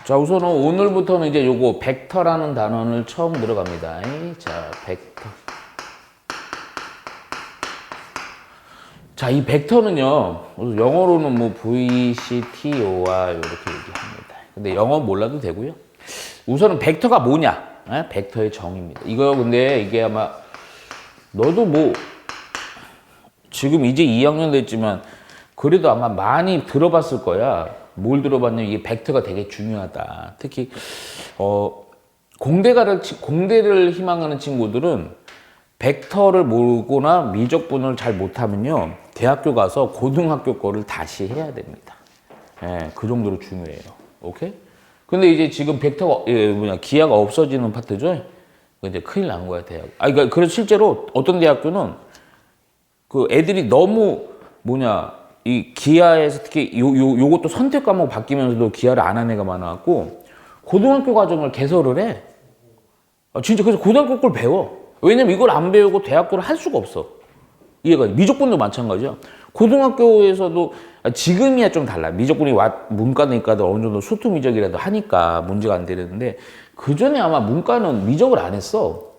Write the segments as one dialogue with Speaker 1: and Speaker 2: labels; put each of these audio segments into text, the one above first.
Speaker 1: 자, 우선은 오늘부터는 이제 요거 벡터라는 단어를 처음 들어갑니다. 자, 벡터. 자, 이 벡터는요, 영어로는 뭐 VCTOR 이렇게 얘기합니다. 근데 영어 몰라도 되고요. 우선은 벡터가 뭐냐? 벡터의 정의입니다. 이거 근데 이게 아마 너도 뭐 지금 이제 2학년 됐지만 그래도 아마 많이 들어봤을 거야. 뭘 들어봤냐면 이게 벡터가 되게 중요하다. 특히 공대를 희망하는 친구들은 벡터를 모르거나 미적분을 잘 못하면요, 대학교 가서 고등학교 거를 다시 해야 됩니다. 예, 그 정도로 중요해요. 오케이? 근데 이제 지금 벡터가 기하가 없어지는 파트죠. 이제 큰일 난 거야, 대학. 그러니까 그래서 실제로 어떤 대학교는 그 애들이 너무 이 기하에서 특히 요것도 선택 과목 바뀌면서도 기하를 안 한 애가 많아갖고 고등학교 과정을 개설을 해. 진짜 그래서 고등학교 걸 배워. 왜냐면 이걸 안 배우고 대학교를 할 수가 없어. 이해가 미적분도 마찬가지야. 고등학교에서도 지금이야 좀 달라. 미적분이 문과든 이과든 어느 정도 수투 미적이라도 하니까 문제가 안 되는데 그 전에 아마 문과는 미적을 안 했어.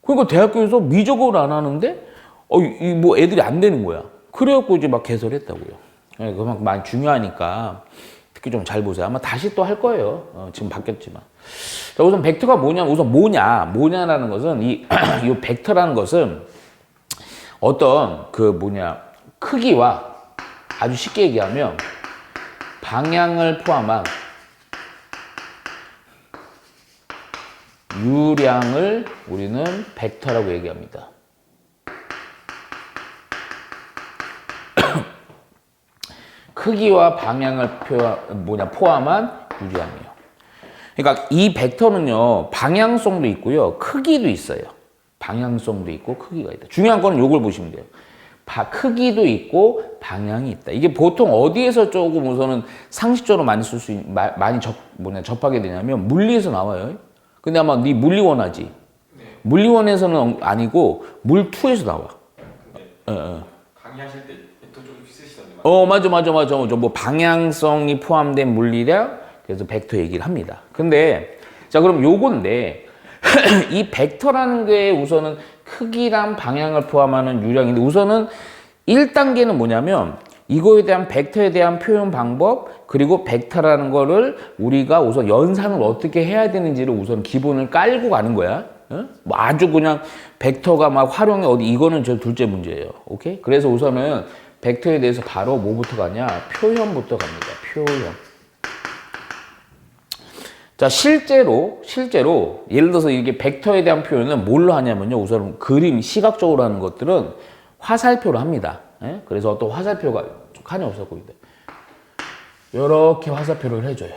Speaker 1: 그러니까 대학교에서 미적을 안 하는데 뭐 애들이 안 되는 거야. 그래갖고 이제 막 개설했다고요. 그만큼 많이 중요하니까 특히 좀 잘 보세요. 아마 다시 또 할 거예요. 지금 바뀌었지만. 자, 우선 벡터가 뭐냐면 우선 뭐냐라는 것은 이 벡터라는 것은 어떤 크기와 아주 쉽게 얘기하면 방향을 포함한 유량을 우리는 벡터라고 얘기합니다. 크기와 방향을 포함한 유량이에요. 그러니까 이 벡터는요, 방향성도 있고요, 크기도 있어요. 방향성도 있고 크기가 있다. 중요한 거는 이걸 보시면 돼요. 크기도 있고 방향이 있다. 이게 보통 어디에서 조금 우선은 상식적으로 많이 접하게 되냐면 물리에서 나와요. 근데 아마 네 물리원 하지. 네. 물리원에서는 아니고 물2에서 나와. 네.
Speaker 2: 강의하실 때 벡터 좀 쓰시던데.
Speaker 1: 맞아. 뭐 방향성이 포함된 물리량, 그래서 벡터 얘기를 합니다. 근데 자, 그럼 요건데 이 벡터라는 게 우선은 크기랑 방향을 포함하는 유량인데 우선은 1단계는 뭐냐면 이거에 대한 벡터에 대한 표현 방법, 그리고 벡터라는 거를 우리가 우선 연산을 어떻게 해야 되는지를 우선 기본을 깔고 가는 거야. 뭐 아주 그냥 벡터가 막 활용이 이거는 저 둘째 문제예요. 오케이? 그래서 우선은 벡터에 대해서 바로 뭐부터 가냐? 표현부터 갑니다. 표현. 자, 실제로 예를 들어서 이게 벡터에 대한 표현은 뭘로 하냐면요, 우선 그림, 시각적으로 하는 것들은 화살표로 합니다. 그래서 어떤 화살표가 칸이 없어 보이는데 이렇게 화살표를 해줘요.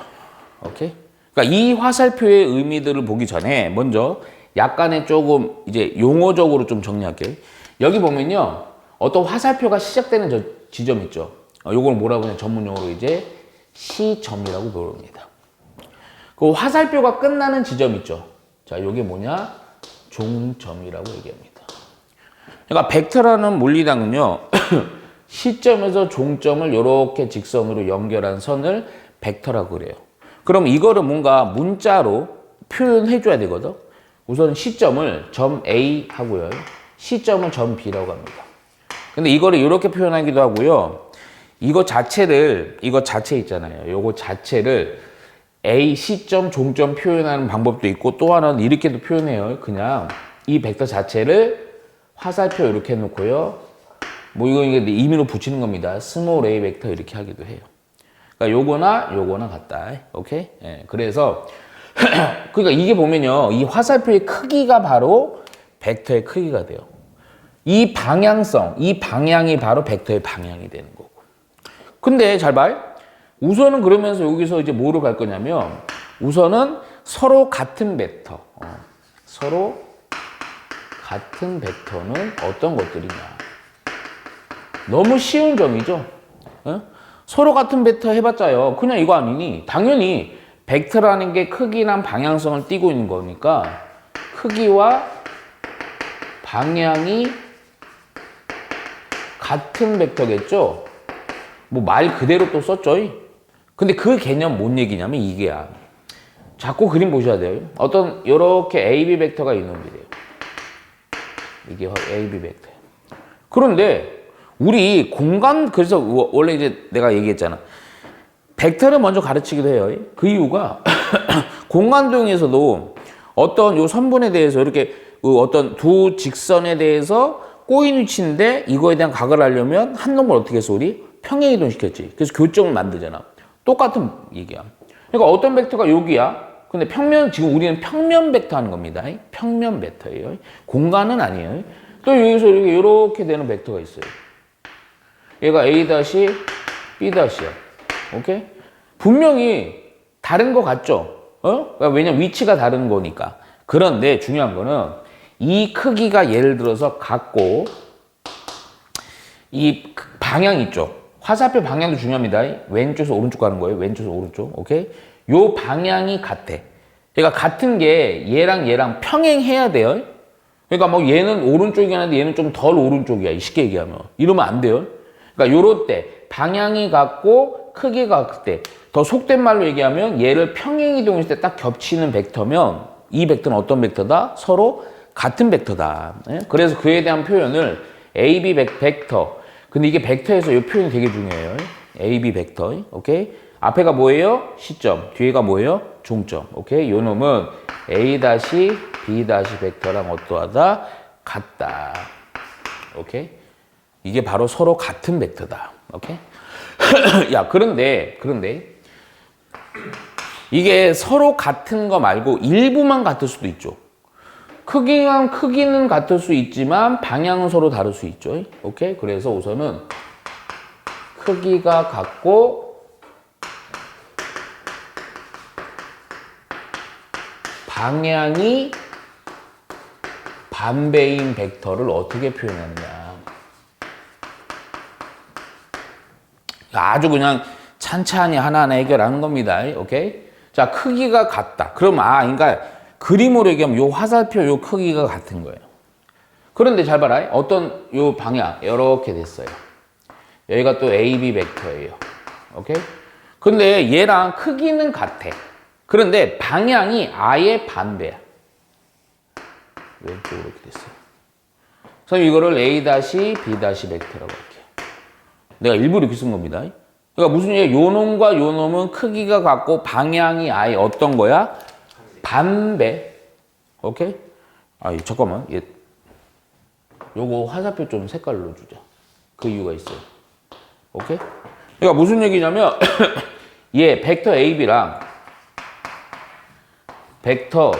Speaker 1: 오케이? 그러니까 이 화살표의 의미들을 보기 전에 먼저 약간의 조금 이제 용어적으로 좀 정리할게요. 여기 보면요, 어떤 화살표가 시작되는 저 지점 있죠. 요걸 뭐라고 하냐, 전문 용어로 이제 시점이라고 부릅니다. 그 화살표가 끝나는 지점 있죠. 자, 요게 뭐냐? 종점이라고 얘기합니다. 그러니까 벡터라는 물리량은요, 시점에서 종점을 이렇게 직선으로 연결한 선을 벡터라고 그래요. 그럼 이거를 뭔가 문자로 표현해 줘야 되거든. 우선 시점을 점 A 하고요, 시점을 점 B라고 합니다. 근데 이거를 이렇게 표현하기도 하고요, 이거 자체 있잖아요. 요거 자체를 A 시점, 종점 표현하는 방법도 있고, 또 하나는 이렇게도 표현해요. 그냥 이 벡터 자체를 화살표 이렇게 해놓고요, 뭐 이거 임의로 붙이는 겁니다. 스몰 a 벡터 이렇게 하기도 해요. 그러니까 요거나 같다. 오케이? 예, 그래서 그러니까 이게 보면요, 이 화살표의 크기가 바로 벡터의 크기가 돼요. 이 방향이 바로 벡터의 방향이 되는 거고. 근데 잘 봐. 우선은 그러면서 여기서 이제 뭐로 갈 거냐면, 우선은 서로 같은 벡터. 서로 같은 벡터는 어떤 것들이냐. 너무 쉬운 점이죠. 서로 같은 벡터 해봤자요, 그냥 이거 아니니? 당연히 벡터라는 게 크기나 방향성을 띠고 있는 거니까 크기와 방향이 같은 벡터겠죠. 뭐 말 그대로 또 썼죠. 근데 그 개념 뭔 얘기냐면 이게야. 자꾸 그림 보셔야 돼요. 어떤 요렇게 AB 벡터가 이놈이 돼요. 이게 AB 벡터예요. 그런데 우리 공간, 그래서 원래 이제 내가 얘기했잖아. 벡터를 먼저 가르치기도 해요. 그 이유가 공간 도형에서도 어떤 요 선분에 대해서 이렇게 어떤 두 직선에 대해서 꼬인 위치인데 이거에 대한 각을 하려면 한 놈을 어떻게 했어 우리? 평행 이동시켰지. 그래서 교점을 만들잖아. 똑같은 얘기야. 그러니까 어떤 벡터가 여기야. 근데 평면, 지금 우리는 평면 벡터 하는 겁니다. 평면 벡터예요. 공간은 아니에요. 또 여기서 이렇게 되는 벡터가 있어요. 얘가 A-, B-이야. 오케이? 분명히 다른 거 같죠? 그러니까 왜냐면 위치가 다른 거니까. 그런데 중요한 거는 이 크기가 예를 들어서 같고 이 방향 있죠? 화살표 방향도 중요합니다. 왼쪽에서 오른쪽 가는 거예요. 왼쪽에서 오른쪽. 오케이? 요 방향이 같아. 그러니까 같은 게 얘랑 평행해야 돼요. 그러니까 뭐 얘는 오른쪽이 하는데 얘는 좀 덜 오른쪽이야. 쉽게 얘기하면. 이러면 안 돼요. 그러니까 요럴 때 방향이 같고 크기가 같을 때 더 속된 말로 얘기하면 얘를 평행 이동했을 때 딱 겹치는 벡터면 이 벡터는 어떤 벡터다? 서로 같은 벡터다. 그래서 그에 대한 표현을 AB 벡터. 근데 이게 벡터에서 이 표현이 되게 중요해요. AB 벡터. 오케이? 앞에가 뭐예요? 시점. 뒤에가 뭐예요? 종점. 오케이? 요 놈은 A-, B- 벡터랑 어떠하다? 같다. 오케이? 이게 바로 서로 같은 벡터다. 오케이? 야, 그런데 이게 서로 같은 거 말고 일부만 같을 수도 있죠. 크기는 같을 수 있지만 방향은 서로 다를 수 있죠. 오케이? 그래서 우선은 크기가 같고 방향이 반배인 벡터를 어떻게 표현하느냐. 아주 그냥 찬찬히 하나하나 해결하는 겁니다. 오케이? 자, 크기가 같다. 그럼 그러니까 그림으로 얘기하면 요 화살표 요 크기가 같은 거예요. 그런데 잘 봐라. 어떤 요 방향 이렇게 됐어요. 여기가 또 AB 벡터예요. 오케이? 근데 얘랑 크기는 같아. 그런데 방향이 아예 반대야. 왼쪽으로 이렇게 됐어요. 그래서 이거를 A-, B- 벡터라고 할게요. 내가 일부러 이렇게 쓴 겁니다. 그러니까 무슨 얘기야? 요 놈과 요 놈은 크기가 같고 방향이 아예 어떤 거야? 반배. 오케이? 잠깐만. 요거 화살표 좀 색깔로 주자. 그 이유가 있어요. 오케이? 그러니까 무슨 얘기냐면 얘 벡터 AB랑 벡터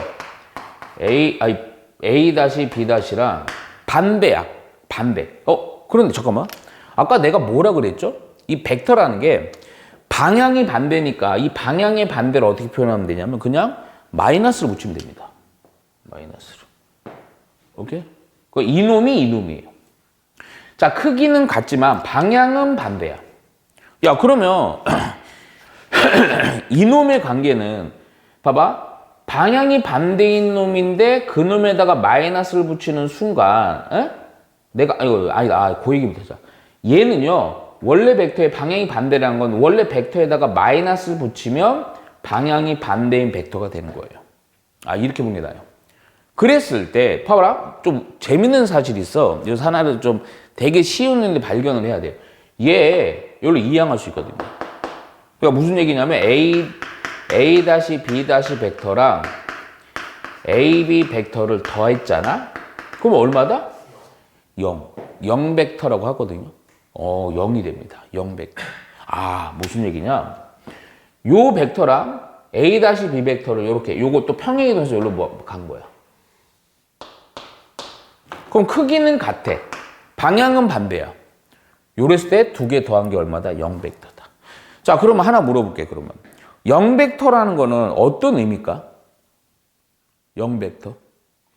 Speaker 1: A-B-랑 반배야. 반배. 그런데 잠깐만. 아까 내가 뭐라 그랬죠? 이 벡터라는 게 방향이 반대니까 이 방향의 반대를 어떻게 표현하면 되냐면 그냥 마이너스를 붙이면 됩니다. 마이너스를. 오케이? 이놈이에요. 자, 크기는 같지만 방향은 반대야. 야, 그러면 이놈의 관계는 봐봐. 방향이 반대인 놈인데 그 놈에다가 마이너스를 붙이는 순간 내가 그 얘기부터 하자. 얘는요. 원래 벡터의 방향이 반대라는 건 원래 벡터에다가 마이너스를 붙이면 방향이 반대인 벡터가 되는 거예요. 이렇게 보는 게 나아요. 그랬을 때 봐봐라. 좀 재밌는 사실이 있어. 그래서 하나를 좀 되게 쉬운 데 발견을 해야 돼요. 얘 이걸로 이해할 수 있거든요. 그러니까 무슨 얘기냐면 A-B- 벡터랑 AB 벡터를 더했잖아? 그럼 얼마다? 0. 0 벡터라고 하거든요. 0이 됩니다. 0 벡터. 무슨 얘기냐? 요 벡터랑 A-B 벡터를 이렇게 요것도 평행이동해서 여기로 간 거야. 그럼 크기는 같아. 방향은 반대야. 요랬을 때 두 개 더한 게 얼마다? 0 벡터다. 자, 그러면 하나 물어볼게, 그러면. 0 벡터라는 거는 어떤 의미일까? 0 벡터.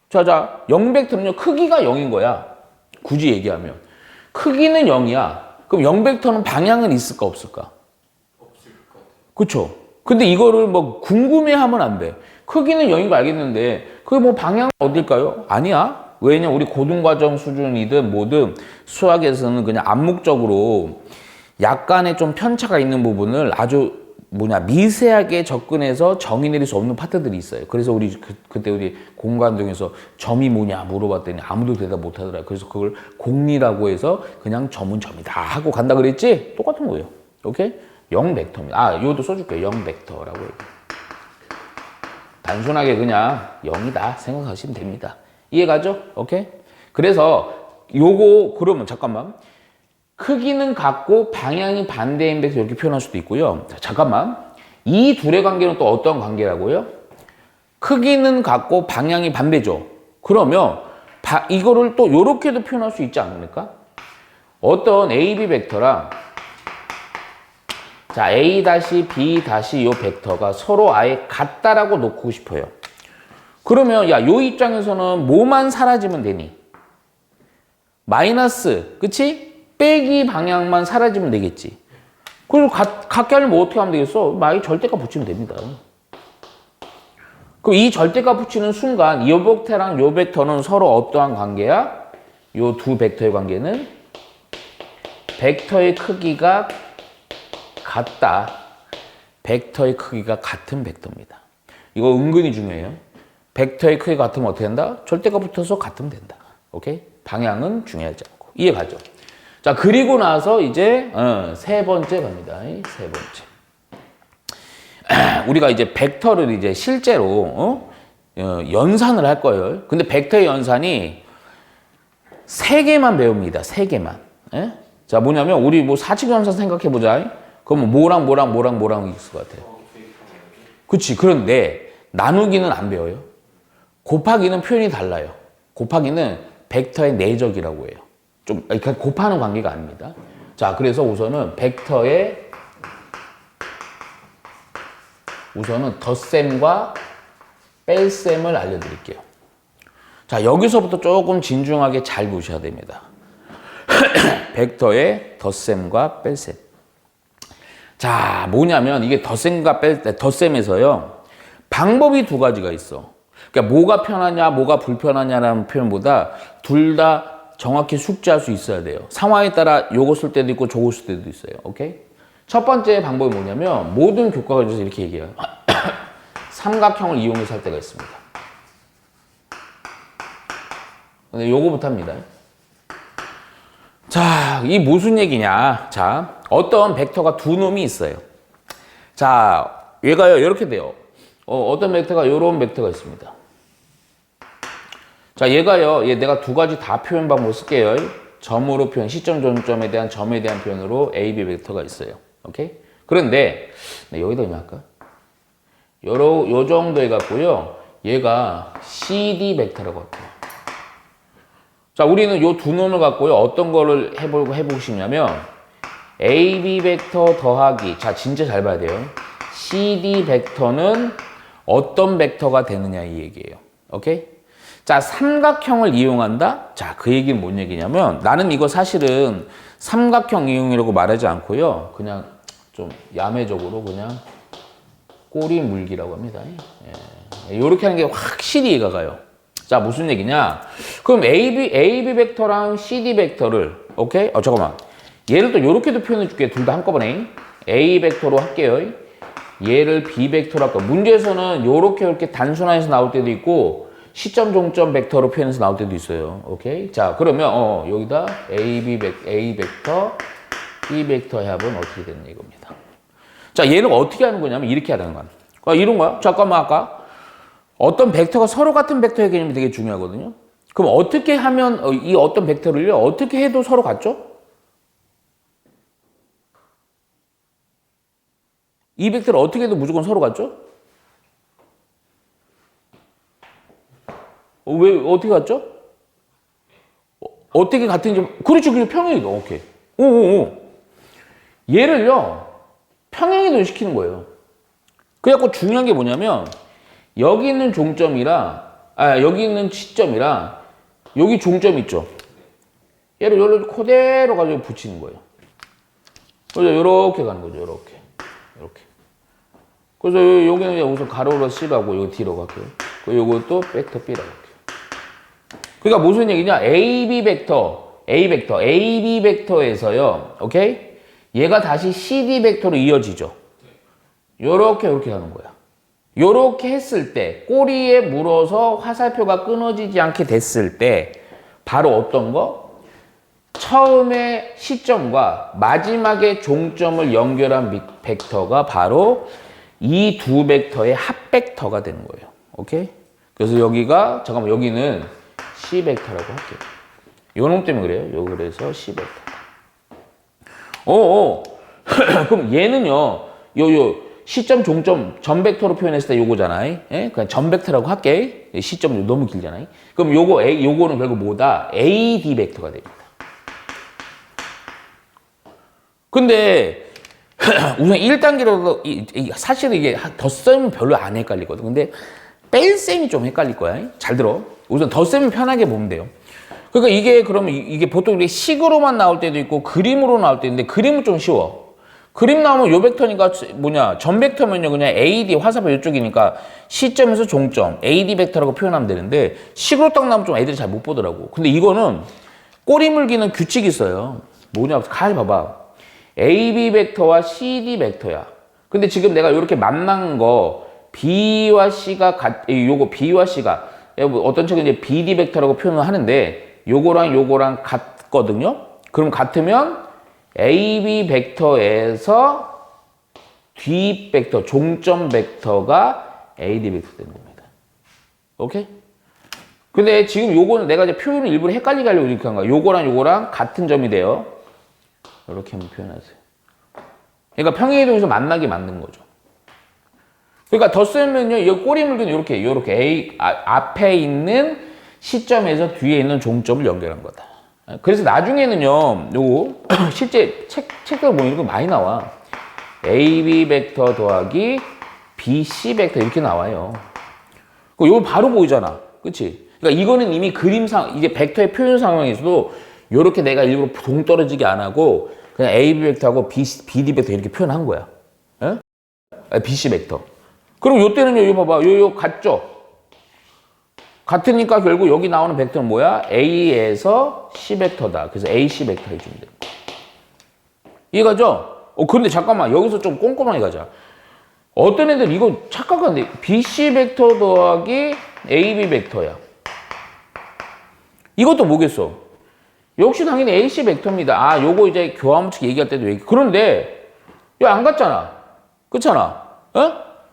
Speaker 1: 자, 0 벡터는요, 크기가 0인 거야. 굳이 얘기하면. 크기는 0이야. 그럼 0 벡터는 방향은 있을까, 없을까?
Speaker 2: 없을 것 같아요.
Speaker 1: 그쵸? 근데 이거를 뭐 궁금해하면 안 돼. 크기는 0인 거 알겠는데, 그게 뭐 방향은 어딜까요? 아니야. 왜냐면 우리 고등과정 수준이든 뭐든 수학에서는 그냥 암묵적으로 약간의 좀 편차가 있는 부분을 아주 미세하게 접근해서 정의 내릴 수 없는 파트들이 있어요. 그래서 우리 그때 우리 공간동에서 점이 뭐냐 물어봤더니 아무도 대답 못 하더라. 그래서 그걸 공리라고 해서 그냥 점은 점이다 하고 간다 그랬지? 똑같은 거예요. 오케이? 0벡터입니다. 이것도 써줄게요. 0벡터라고 해요. 단순하게 그냥 0이다 생각하시면 됩니다. 이해가죠? 오케이? 그래서 요거 그러면 잠깐만. 크기는 같고 방향이 반대인 벡터 이렇게 표현할 수도 있고요. 자, 잠깐만. 이 둘의 관계는 또 어떤 관계라고요? 크기는 같고 방향이 반대죠. 그러면 이거를 또 이렇게도 표현할 수 있지 않습니까? 어떤 AB 벡터랑 자 A-B- 요 벡터가 서로 아예 같다라고 놓고 싶어요. 그러면 야, 요 입장에서는 뭐만 사라지면 되니? 마이너스, 그치? 빼기 방향만 사라지면 되겠지. 그리고 같게 하려면 어떻게 하면 되겠어? 이 절대값 붙이면 됩니다. 그럼 이 절대값 붙이는 순간 이 벡터랑 요 벡터는 서로 어떠한 관계야? 요 두 벡터의 관계는 벡터의 크기가 같다. 벡터의 크기가 같은 벡터입니다. 이거 은근히 중요해요. 벡터의 크기가 같으면 어떻게 된다? 절대값 붙어서 같으면 된다. 오케이? 방향은 중요하지 않고. 이해가죠? 자, 그리고 나서 이제 세 번째 갑니다. 세 번째. 우리가 이제 벡터를 이제 실제로 연산을 할 거예요. 근데 벡터의 연산이 세 개만 배웁니다. 세 개만. 예? 자, 뭐냐면 우리 뭐 사칙 연산 생각해 보자. 그러면 뭐랑 있을 것 같아요. 그렇지. 그런데 나누기는 안 배워요. 곱하기는 표현이 달라요. 곱하기는 벡터의 내적이라고 해요. 좀 곱하는 관계가 아닙니다. 자, 그래서 우선은 벡터의 덧셈과 뺄셈을 알려드릴게요. 자, 여기서부터 조금 진중하게 잘 보셔야 됩니다. 벡터의 덧셈과 뺄셈. 자, 뭐냐면 이게 덧셈에서요. 방법이 두 가지가 있어. 그러니까 뭐가 편하냐, 뭐가 불편하냐라는 표현보다 둘 다 정확히 숙지할 수 있어야 돼요. 상황에 따라 요거 쓸 때도 있고 저거 쓸 때도 있어요. 오케이? 첫 번째 방법이 뭐냐면 모든 교과서에서 이렇게 얘기해요. 삼각형을 이용해서 할 때가 있습니다. 근데 요거부터 합니다. 자, 이 무슨 얘기냐? 자, 어떤 벡터가 두 놈이 있어요. 자, 얘가요 이렇게 돼요. 어떤 벡터가 요런 벡터가 있습니다. 자, 얘가요, 내가 두 가지 다 표현 방법 쓸게요. 점으로 표현, 시점, 점점에 대한 점에 대한 표현으로 A, B 벡터가 있어요. 오케이? 그런데, 여기다 그냥 할까? 요 정도 해갖고요, 얘가 CD 벡터라고 할게요. 자, 우리는 요 두 놈을 갖고요, 어떤 거를 해보고 싶냐면, A, B 벡터 더하기, 자, 진짜 잘 봐야 돼요. CD 벡터는 어떤 벡터가 되느냐, 이 얘기예요. 오케이? 자, 삼각형을 이용한다? 자, 그 얘기는 뭔 얘기냐면 나는 이거 사실은 삼각형 이용이라고 말하지 않고요. 그냥 좀 야매적으로 그냥 꼬리 물기라고 합니다. 예. 이렇게 하는 게 확실히 이해가 가요. 자, 무슨 얘기냐? 그럼 AB 벡터랑 CD 벡터를 오케이? 잠깐만. 얘를 또 이렇게도 표현해 줄게요. 둘 다 한꺼번에. A 벡터로 할게요. 얘를 B 벡터로 할까. 문제에서는 이렇게 단순화해서 나올 때도 있고 시점 종점 벡터로 표현해서 나올 때도 있어요. 오케이? 자, 그러면 여기다 A 벡터, B 벡터의 합은 어떻게 되는 이겁니다. 자, 얘는 어떻게 하는 거냐면 이렇게 하는 거야. 이런 거야. 잠깐만 아까 어떤 벡터가 서로 같은 벡터의 개념이 되게 중요하거든요. 그럼 어떻게 하면 이 어떤 벡터를요. 어떻게 해도 서로 같죠? 이 벡터를 어떻게 해도 무조건 서로 같죠? 왜 어떻게 같죠? 어떻게 같은지 그렇죠. 그냥 평행이동. 오케이. 얘를요 평행이동 시키는 거예요. 그래갖고 중요한 게 뭐냐면 여기 있는 종점이랑 여기 있는 시점이랑 여기 종점 있죠. 얘를 여기로 그대로 가지고 붙이는 거예요. 그래서 이렇게 가는 거죠. 이렇게. 그래서 여기는 우선 가로로 C라고 여기 D로 갈게요. 그리고 이것도 벡터 B라고 할게요. 그러니까 무슨 얘기냐? AB 벡터에서요. 오케이? 얘가 다시 CD 벡터로 이어지죠. 요렇게 가는 거야. 요렇게 했을 때 꼬리에 물어서 화살표가 끊어지지 않게 됐을 때 바로 어떤 거? 처음에 시점과 마지막에 종점을 연결한 벡터가 바로 이 두 벡터의 합벡터가 되는 거예요. 오케이? 그래서 여기가 잠깐만 여기는 C 벡터라고 할게요. 요 놈 때문에 그래요. 요 그래서 C 벡터다. 그럼 얘는요. 요 시점 종점 전 벡터로 표현했을 때 요거잖아. 예? 그냥 전 벡터라고 할게. 시점 너무 길잖아. 그럼 요거는 결국 뭐다? AD 벡터가 됩니다. 근데 우선 1단계로 사실은 이게 덧셈은 별로 안 헷갈리거든. 근데 뺄셈이 좀 헷갈릴 거야. 잘 들어. 우선 덧셈은 편하게 보면 돼요. 그러니까 이게 그러면 이게 보통 이게 식으로만 나올 때도 있고 그림으로 나올 때 있는데 그림은 좀 쉬워. 그림 나오면 요 벡터니까 전 벡터면요 그냥 AD 화살표 이쪽이니까 시점에서 종점 AD 벡터라고 표현하면 되는데 식으로 딱 나오면 좀 애들이 잘 못 보더라고. 근데 이거는 꼬리 물기는 규칙이 있어요. 뭐냐? 잘 봐봐. AB 벡터와 CD 벡터야. 근데 지금 내가 이렇게 만난 거 B와 C가 요거 B와 C가 어떤 책은 이제 BD 벡터라고 표현을 하는데 요거랑 같거든요. 그럼 같으면 AB 벡터에서 뒷 벡터, 종점 벡터가 AD 벡터 되는 겁니다. 오케이? 근데 지금 요거는 내가 이제 표현을 일부러 헷갈리게 하려고 이렇게 한 거야. 요거랑 같은 점이 돼요. 이렇게 한번 표현하세요. 그러니까 평행이동에서 만나게 만든 거죠. 그러니까 덧셈은요, 이 꼬리 물기는 이렇게 앞에 있는 시점에서 뒤에 있는 종점을 연결한 거다. 그래서 나중에는요, 요거 실제 책들 보면 이거 많이 나와. AB 벡터 더하기 BC 벡터 이렇게 나와요. 이거 바로 보이잖아. 그치? 그러니까 이거는 이미 그림상, 이제 벡터의 표현 상황에서도 요렇게 내가 일부러 동떨어지게 안 하고 그냥 AB 벡터하고 BD 벡터 이렇게 표현한 거야. 에? BC 벡터. 그럼 요때는요, 이거 봐봐. 요 같죠? 같으니까 결국 여기 나오는 벡터는 뭐야? A에서 C 벡터다. 그래서 AC 벡터 해주면 돼. 이해가죠? 근데 잠깐만. 여기서 좀 꼼꼼하게 가자. 어떤 애들 이거 착각하는데 BC 벡터 더하기 AB 벡터야. 이것도 뭐겠어? 역시 당연히 AC 벡터입니다. 요거 이제 교환문칙 얘기할 때도 얘기. 그런데 야, 안 같잖아. 그렇잖아.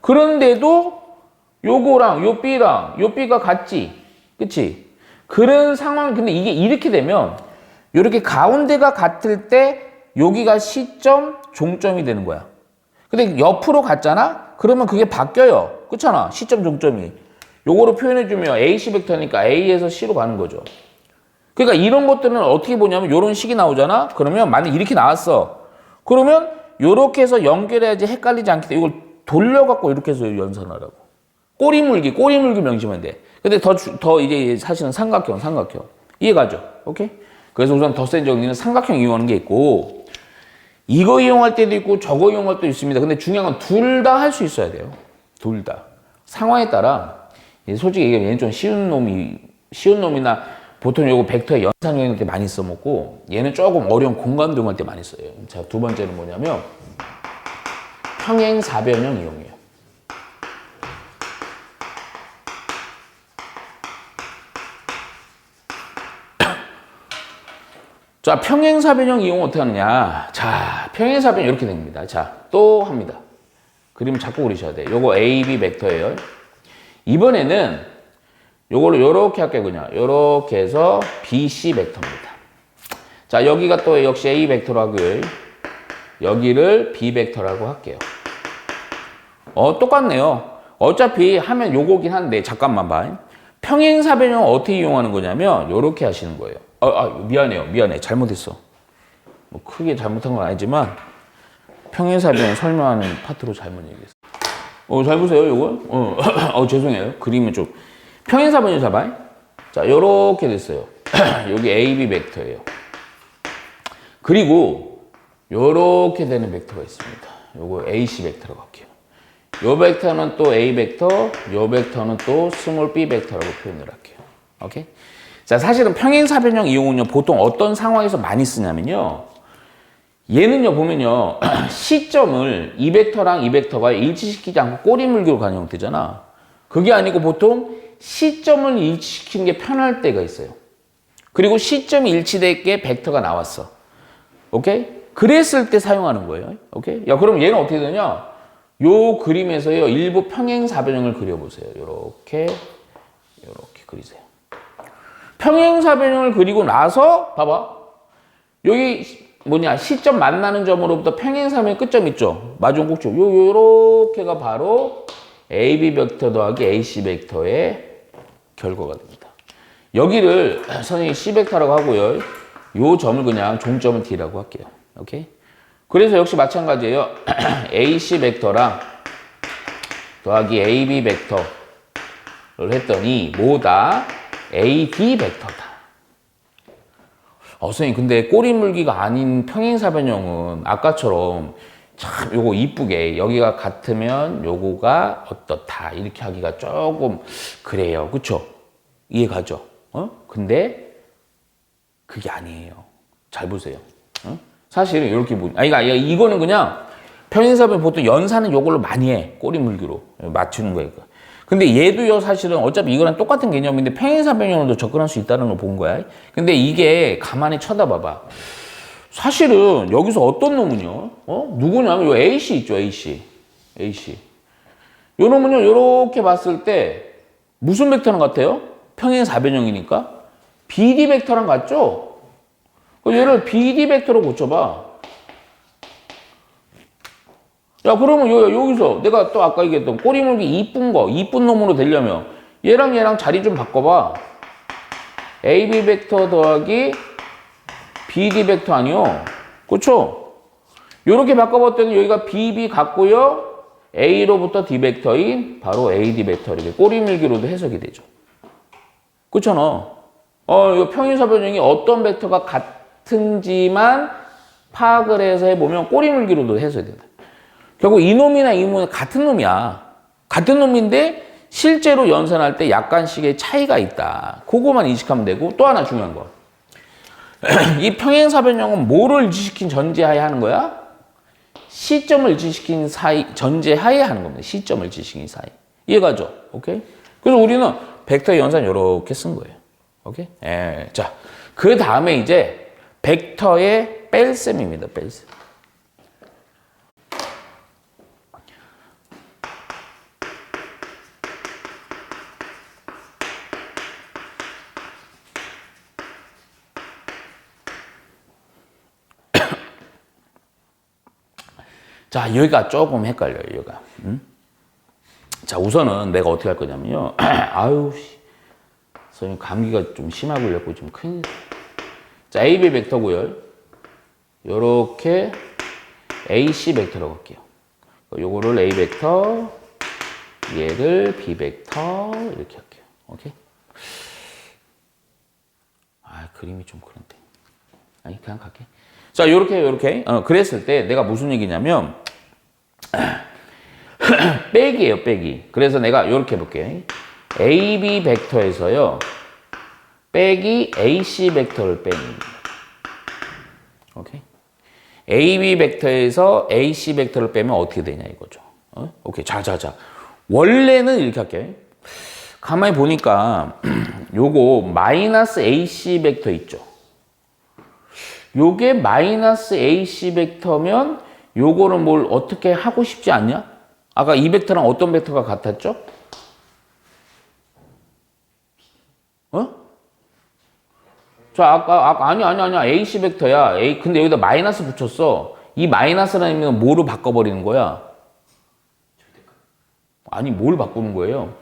Speaker 1: 그런데도 요거랑 요 B랑 요 B가 같지. 그치? 그런 상황, 근데 이게 이렇게 되면 요렇게 가운데가 같을 때 여기가 시점, 종점이 되는 거야. 근데 옆으로 갔잖아? 그러면 그게 바뀌어요. 그렇잖아. 시점, 종점이. 요거로 표현해주면 AC 벡터니까 A에서 C로 가는 거죠. 그러니까 이런 것들은 어떻게 보냐면 요런 식이 나오잖아? 그러면 만약 이렇게 나왔어. 그러면 요렇게 해서 연결해야지 헷갈리지 않기 때문에 이걸 돌려갖고 이렇게 해서 연산하라고. 꼬리 물기 명심하면 돼. 근데 더 이제 사실은 삼각형. 이해가죠? 오케이? 그래서 우선 덧셈 정리는 삼각형 이용하는 게 있고, 이거 이용할 때도 있고, 저거 이용할 때도 있습니다. 근데 중요한 건 둘 다 할 수 있어야 돼요. 둘 다. 상황에 따라, 솔직히 얘기하면 얘는 좀 쉬운 놈이나 보통 요거 벡터의 연산 이용할 때 많이 써먹고, 얘는 조금 어려운 공간 이용할 때 많이 써요. 자, 두 번째는 뭐냐면, 평행사변형 이용이에요. 자, 평행사변형 이용 어떻게 하느냐. 자, 평행사변 이렇게 됩니다. 자, 또 합니다. 그림 자꾸 그리셔야 돼요. 요거 AB 벡터예요. 이번에는 요걸로 요렇게 할게요. 그냥 요렇게 해서 BC 벡터입니다. 자, 여기가 또 역시 A 벡터로 하고요. 여기를 B 벡터라고 할게요. 똑같네요. 어차피 하면 요거긴 한데 잠깐만 봐. 평행사변형 어떻게 이용하는 거냐면 요렇게 하시는 거예요. 미안해. 잘못했어. 뭐 크게 잘못한 건 아니지만 평행사변 설명하는 파트로 잘못 얘기했어. 잘 보세요, 요거. 죄송해요. 그림은 좀 평행사변이 잡아요. 자, 요렇게 됐어요. 여기 AB 벡터예요. 그리고 요렇게 되는 벡터가 있습니다. 요거 AC 벡터라고 할게요. 요 벡터는 또 A 벡터, 요 벡터는 또 스몰 b 벡터라고 표현을 할게요. 오케이? 자, 사실은 평행사변형 이용은요, 보통 어떤 상황에서 많이 쓰냐면요. 얘는요, 보면요, 시점을 이 벡터랑 이 벡터가 일치시키지 않고 꼬리물기로 가는 형태잖아. 그게 아니고 보통 시점을 일치시키는 게 편할 때가 있어요. 그리고 시점이 일치될 게 벡터가 나왔어. 오케이? 그랬을 때 사용하는 거예요. 오케이? 야, 그럼 얘는 어떻게 되냐? 요 그림에서요, 일부 평행사변형을 그려보세요. 요렇게 그리세요. 평행사변형을 그리고 나서, 봐봐. 여기 뭐냐, 시점 만나는 점으로부터 평행사변의 끝점 있죠? 마중 꼭지점. 요렇게가 바로 AB 벡터 더하기 AC 벡터의 결과가 됩니다. 여기를 선생님이 C 벡터라고 하고요. 요 점을 그냥 종점을 D라고 할게요. 오케이? 그래서 역시 마찬가지예요. AC 벡터랑 더하기 AB 벡터를 했더니 뭐다? AD 벡터다. 선생님, 근데 꼬리물기가 아닌 평행사변형은 아까처럼 참 요거 이쁘게 여기가 같으면 요거가 어떻다 이렇게 하기가 조금 그래요. 그쵸? 이해가죠? 근데 그게 아니에요. 잘 보세요. 사실은 이렇게 이거는 그냥 평행사변 보통 연산은 요걸로 많이 해. 꼬리물기로 맞추는 거예요. 근데 얘도요, 사실은 어차피 이거랑 똑같은 개념인데 평행사변형으로도 접근할 수 있다는 걸 본 거야. 근데 이게 가만히 쳐다봐봐. 사실은 여기서 어떤 놈은요, 누구냐면 요 AC 있죠, AC. 요 놈은요, 요렇게 봤을 때 무슨 벡터랑 같아요? 평행사변형이니까 BD 벡터랑 같죠? 얘를 BD 벡터로 고쳐봐. 야, 그러면 여기서 내가 또 아까 얘기했던 꼬리물기 이쁜 놈으로 되려면 얘랑 자리 좀 바꿔봐. AB 벡터 더하기 BD 벡터 아니요? 그쵸? 요렇게 바꿔봤더니 여기가 BB 같고요. A로부터 D 벡터인 바로 AD 벡터 이렇게 꼬리물기로도 해석이 되죠. 그렇잖아. 이 평행사변형이 어떤 벡터가 같은지만 파악을 해서 해보면 꼬리물기로도 해석이 된다. 결국 이놈이나 이놈은 같은 놈이야. 같은 놈인데 실제로 연산할 때 약간씩의 차이가 있다. 그거만 인식하면 되고, 또 하나 중요한 거. 이 평행사변형은 뭐를 일치시킨 전제하에 하는 거야? 시점을 일치시킨 전제하에 하는 겁니다. 시점을 일치시킨 사이. 이해가죠? 오케이? 그래서 우리는 벡터 연산 이렇게 쓴 거예요. 오케이? 자, 그 다음에 이제 벡터의 뺄셈입니다. 뺄셈. 자, 여기가 조금 헷갈려요, 여기가. 자, 우선은 내가 어떻게 할 거냐면요. 선생님, 감기가 좀 심하게 걸렸고, 좀 큰일. 자, AB 벡터고요. 요렇게 AC 벡터라고 할게요. 요거를 A 벡터, 얘를 B 벡터, 이렇게 할게요. 오케이? 그림이 좀 그런데. 그냥 갈게. 자, 요렇게. 그랬을 때 내가 무슨 얘기냐면, 빼기예요, 빼기. 그래서 내가 요렇게 해볼게요. AB 벡터에서요, 빼기 AC 벡터를 빼는 겁니다. 오케이? AB 벡터에서 AC 벡터를 빼면 어떻게 되냐 이거죠. 오케이. 자. 원래는 이렇게 할게. 가만히 보니까 요거 마이너스 AC 벡터 있죠. 요게 마이너스 AC 벡터면 요거는 뭘 어떻게 하고 싶지 않냐? 아까 이 벡터랑 어떤 벡터가 같았죠? 자, 아니야. AC 벡터야. 근데 여기다 마이너스 붙였어. 이 마이너스라는 의미는 뭐로 바꿔버리는 거야? 아니, 뭘 바꾸는 거예요?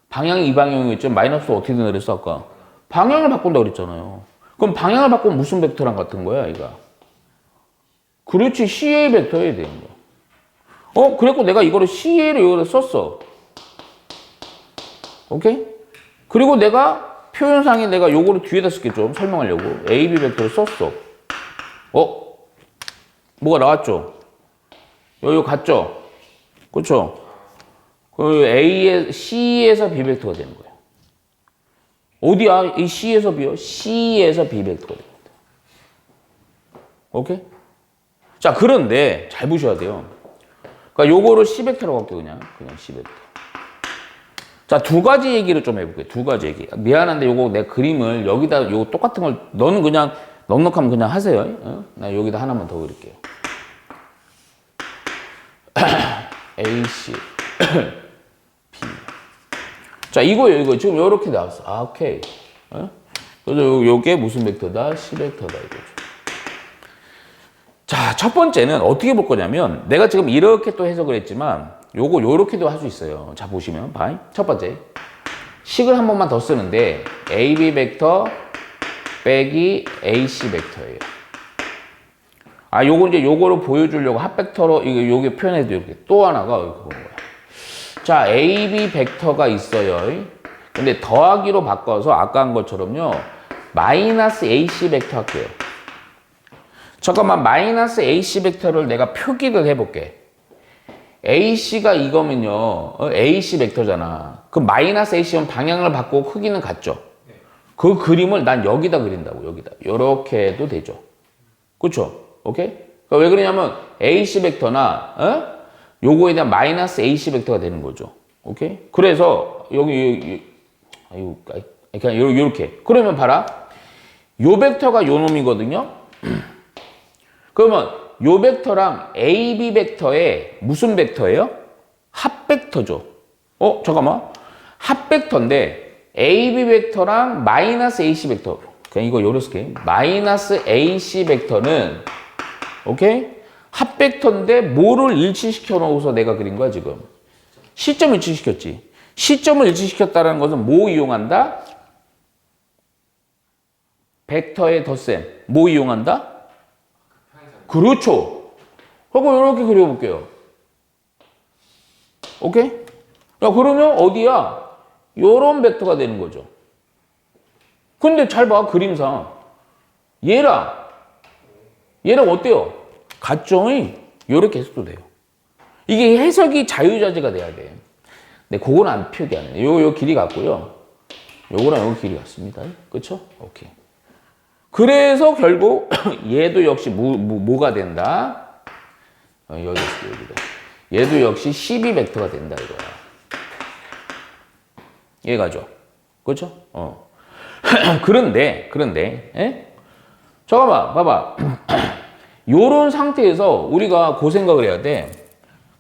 Speaker 1: 방향이 이 방향이었죠? 마이너스 어떻게 되나 그랬어, 아까? 방향을 바꾼다고 그랬잖아요. 그럼 방향을 바꾸면 무슨 벡터랑 같은 거야, 이거? 그렇지, CA 벡터여야 되는 거야. 그래갖고 내가 이거를 CA를 여기다 썼어. 오케이? 그리고 내가 표현상에 내가 요거를 뒤에다 쓸게 좀 설명하려고. AB 벡터를 썼어. 뭐가 나왔죠? 여기 같죠? 그쵸? C에서 B 벡터가 되는 거예요. 어디야? 이 C에서 B요? C에서 B 벡터가 됩니다. 오케이? 자, 그런데 잘 보셔야 돼요. 그러니까 요거를 C벡터라고 할게요. 그냥 C벡터. 자, 두 가지 얘기를 좀 해볼게요. 두 가지 얘기. 미안한데 요거 내 그림을 여기다 요거 똑같은 걸 너는 그냥 넉넉하면 그냥 하세요. 어? 나 여기다 하나만 더 그릴게요. AC B. 자, 이거 지금 요렇게 나왔어. 아, 오케이. 어? 그래서 요게 무슨 벡터다? C벡터다 이거죠. 자, 첫 번째는 어떻게 볼 거냐면 내가 지금 이렇게 또 해석을 했지만 요거 요렇게도 할 수 있어요. 자, 보시면 봐요. 첫 번째 식을 한 번만 더 쓰는데 AB 벡터 빼기 AC 벡터예요. 아, 요거 이제 요거를 보여주려고 합벡터로 요게 표현해도 이렇게 또 하나가 이렇게 보는 거야. 자, AB 벡터가 있어요. 근데 더하기로 바꿔서 아까 한 것처럼요 마이너스 AC 벡터 할게요. 잠깐만, 마이너스 AC 벡터를 내가 표기를 해볼게. AC가 이거면요, AC 벡터잖아. 그 마이너스 AC면 방향을 바꾸고 크기는 같죠?
Speaker 2: 네.
Speaker 1: 그 그림을 난 여기다 그린다고, 여기다. 요렇게 해도 되죠. 그쵸? 오케이? 그러니까 왜 그러냐면, AC 벡터나, 요거에 대한 마이너스 AC 벡터가 되는 거죠. 오케이? 그래서, 그냥 요렇게. 그러면 봐라. 요 벡터가 요 놈이거든요? 그러면 요 벡터랑 AB 벡터의 무슨 벡터예요? 합 벡터죠. 잠깐만. 합 벡터인데 AB 벡터랑 마이너스 AC 벡터. 그냥 이거 요로 쓸게. 마이너스 AC 벡터는 오케이? 합 벡터인데 뭐를 일치시켜 놓고서 내가 그린 거야, 지금? 시점 일치시켰지. 시점을 일치시켰다는 것은 뭐 이용한다? 벡터의 덧셈. 뭐 이용한다? 그렇죠. 그리고 이렇게 그려볼게요. 오케이? 야, 그러면 어디야? 요런 벡터가 되는 거죠. 근데 잘 봐, 그림상. 얘랑 어때요? 같죠? 요렇게 해석도 돼요. 이게 해석이 자유자재가 돼야 돼. 근데 그건 안 표기 안 해. 요 길이 같고요. 요거랑 요 길이 같습니다. 그쵸? 오케이. 그래서 결국 얘도 역시 뭐가 된다? 여기다. 얘도 역시 12 벡터가 된다 이거야. 얘가죠. 그렇죠? 그런데 에? 잠깐만 봐봐. 요런 상태에서 우리가 그 생각을 해야 돼.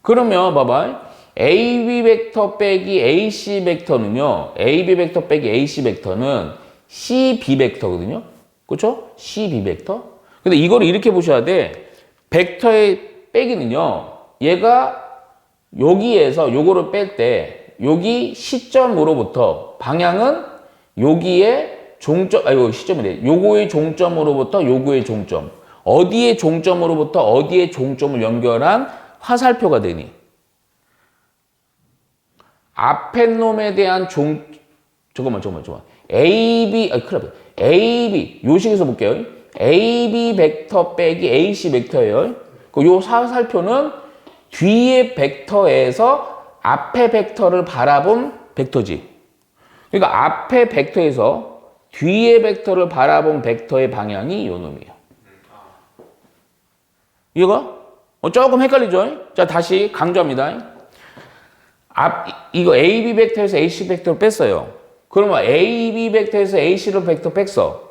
Speaker 1: 그러면 봐봐. AB 벡터 빼기 AC 벡터는요. AB 벡터 빼기 AC 벡터는 CB 벡터거든요. 그렇죠? CB 벡터. 근데 이거를 이렇게 보셔야 돼. 벡터의 빼기는요. 얘가 여기에서 요거를 뺄 때 여기 시점으로부터 방향은 여기에 종점, 시점이래. 요거의 종점으로부터 요거의 종점. 어디의 종점으로부터 어디의 종점을 연결한 화살표가 되니? 앞에 놈에 대한 잠깐만. AB, 큰일 났다. AB, 요 식에서 볼게요. AB 벡터 빼기 AC 벡터예요. 요 화살표는 뒤의 벡터에서 앞의 벡터를 바라본 벡터지. 그러니까 앞의 벡터에서 뒤의 벡터를 바라본 벡터의 방향이 요 놈이에요. 이해가? 조금 헷갈리죠? 자, 다시 강조합니다. 이거 AB 벡터에서 AC 벡터를 뺐어요. 그러면 AB 벡터에서 AC를 벡터 뺐어.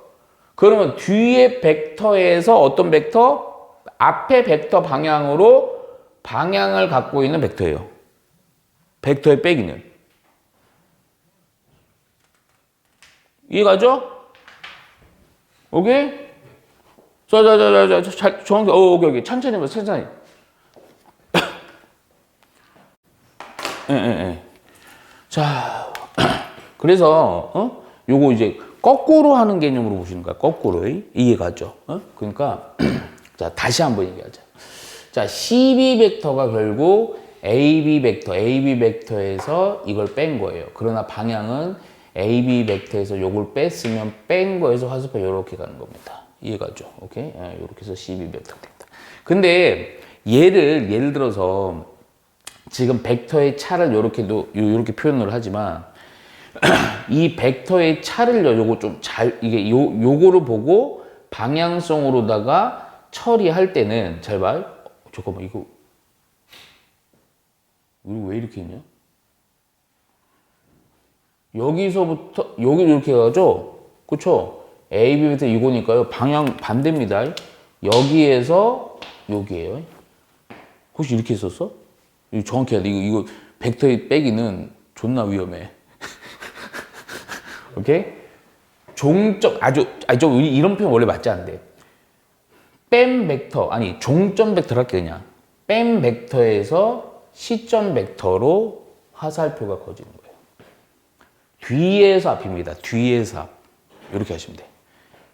Speaker 1: 그러면 뒤에 벡터에서 어떤 벡터? 앞에 벡터 방향으로 방향을 갖고 있는 벡터예요. 벡터의 빼기는. 이해가죠? 오케이? 자, 정확히, 오케이. 천천히 해봐, 천천히. 예. 자, 그래서, 요거 이제 거꾸로 하는 개념으로 보시는 거야. 거꾸로. 이해가죠? 그러니까, 자, 다시 한번 얘기하자. 자, CB 벡터가 결국 AB 벡터에서 이걸 뺀 거예요. 그러나 방향은 AB 벡터에서 요걸 뺐으면 뺀 거에서 화살표 이렇게 가는 겁니다. 이해가죠? 오케이? 이렇게 해서 CB 벡터가 됩니다. 근데 예를 들어서 지금 벡터의 차를 요렇게 표현을 하지만 이 벡터의 차를요, 요거 좀 요거를 보고 방향성으로다가 처리할 때는 잘 봐. 잠깐만 이거 왜 이렇게 있냐? 여기서부터 여기 이렇게 가죠. 그쵸? A, B부터 이거니까요. 방향 반대입니다. 여기에서 여기에요. 혹시 이렇게 했었어? 이거 정확히 해야 돼. 이거 벡터의 빼기는 존나 위험해. 오케이? 종점 좀 이런 표현 원래 맞지 않대. 뺀 벡터 아니 종점 벡터를 할게 그냥. 뺀 벡터에서 시점 벡터로 화살표가 그어지는 거예요. 뒤에서 앞입니다. 뒤에서 앞. 이렇게 하시면 돼.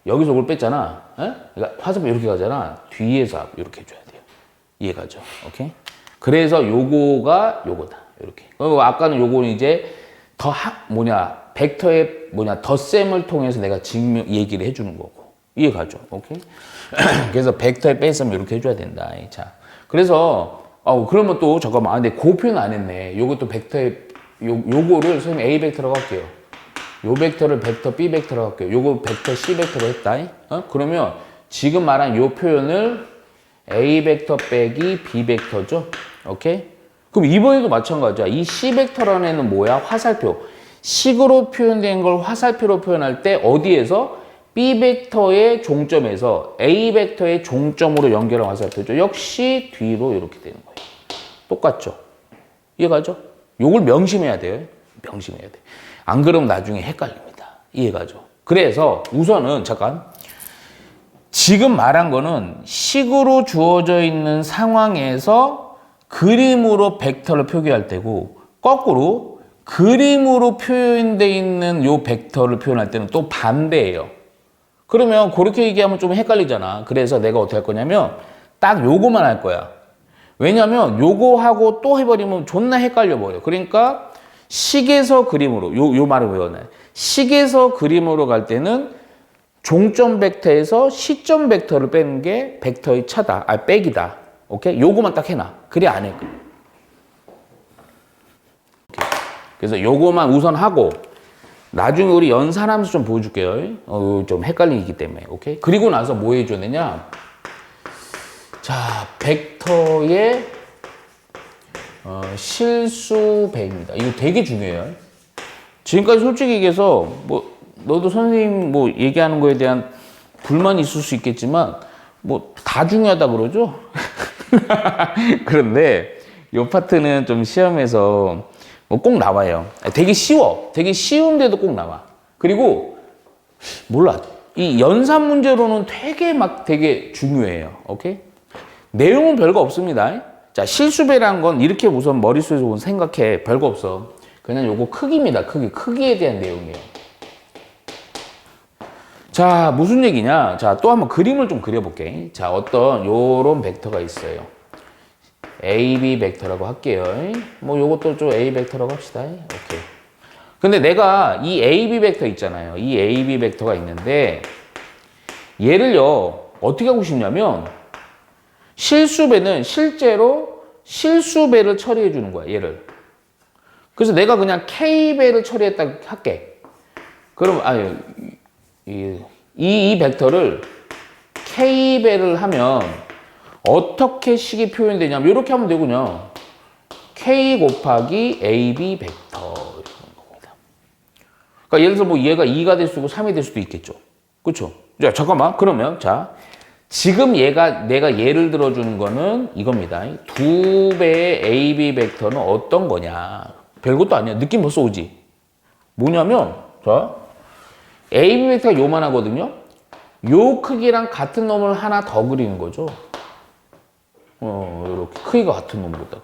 Speaker 1: 여기서 이걸 뺐잖아. 에? 그러니까 화살표 이렇게 가잖아. 뒤에서 앞 이렇게 해줘야 돼요. 이해가죠? 오케이? 그래서 요거가 요거다. 이렇게. 아까는 요거는 이제 벡터의 덧셈을 통해서 내가 얘기를 해주는 거고. 이해가죠? 오케이? 그래서 벡터의 뺄셈을 이렇게 해줘야 된다. 자. 그래서, 그러면 또, 잠깐만. 근데 그 표현 안 했네. 요것도 벡터의, 요거를 선생님 A 벡터라고 할게요. 요 벡터를 벡터 B 벡터라고 할게요. 요거 벡터 C 벡터로 했다. 그러면 지금 말한 요 표현을 A 벡터 빼기 B 벡터죠? 오케이? 그럼 이번에도 마찬가지야. 이 C 벡터라는 애는 뭐야? 화살표. 식으로 표현된 걸 화살표로 표현할 때 어디에서? B 벡터의 종점에서 A 벡터의 종점으로 연결한 화살표죠. 역시 뒤로 이렇게 되는 거예요. 똑같죠? 이해가죠? 요걸 명심해야 돼요. 명심해야 돼. 안 그러면 나중에 헷갈립니다. 이해가죠? 그래서 우선은 잠깐 지금 말한 거는 식으로 주어져 있는 상황에서 그림으로 벡터를 표기할 때고 거꾸로 그림으로 표현되어 있는 요 벡터를 표현할 때는 또 반대예요. 그러면 그렇게 얘기하면 좀 헷갈리잖아. 그래서 내가 어떻게 할 거냐면 딱 요거만 할 거야. 왜냐면 요거하고 또 해버리면 존나 헷갈려 버려. 그러니까 식에서 그림으로 요 말을 외워놔. 식에서 그림으로 갈 때는 종점 벡터에서 시점 벡터를 빼는 게 벡터의 차다. 빼기다. 오케이? 요거만 딱 해놔. 그래 안 해. 그래서 요거만 우선 하고 나중에 우리 연산하면서 좀 보여줄게요. 좀 헷갈리기 때문에. 오케이? 그리고 나서 뭐 해줘야 되냐? 자, 벡터의 실수배입니다. 이거 되게 중요해요. 지금까지 솔직히 얘기해서 너도 선생님 얘기하는 거에 대한 불만이 있을 수 있겠지만 다 중요하다 그러죠? 그런데 이 파트는 좀 시험에서 꼭 나와요. 되게 쉬워. 되게 쉬운데도 꼭 나와. 그리고 몰라. 이 연산 문제로는 되게 중요해요. 오케이? 내용은 별거 없습니다. 자, 실수배라는 건 이렇게 우선 머릿속에서 생각해. 별거 없어. 그냥 요거 크기입니다. 크기에 대한 내용이에요. 자, 무슨 얘기냐? 자, 또 한번 그림을 좀 그려볼게. 자, 어떤 요런 벡터가 있어요. AB 벡터라고 할게요. 요것도 좀 A 벡터라고 합시다. 오케이. 근데 내가 이 AB 벡터 있잖아요. 이 AB 벡터가 있는데 얘를요, 어떻게 하고 싶냐면 실수배는 실제로 실수배를 처리해 주는 거야, 얘를. 그래서 내가 그냥 K배를 처리했다 할게. 그럼 이 벡터를 K배를 하면 어떻게 식이 표현되냐면 이렇게 하면 되군요. K 곱하기 AB 벡터 이렇게 하는 겁니다. 그러니까 예를 들어서 얘가 2가 될 수도 있고 3이 될 수도 있겠죠. 그렇죠? 자, 잠깐만. 그러면 자, 지금 내가 예를 들어주는 거는 이겁니다. 2배의 AB 벡터는 어떤 거냐? 별것도 아니야. 느낌 벌써 오지? 뭐냐면 자, AB 벡터가 요만하거든요. 요 크기랑 같은 놈을 하나 더 그리는 거죠. 이렇게 크기가 같은 놈으로다가.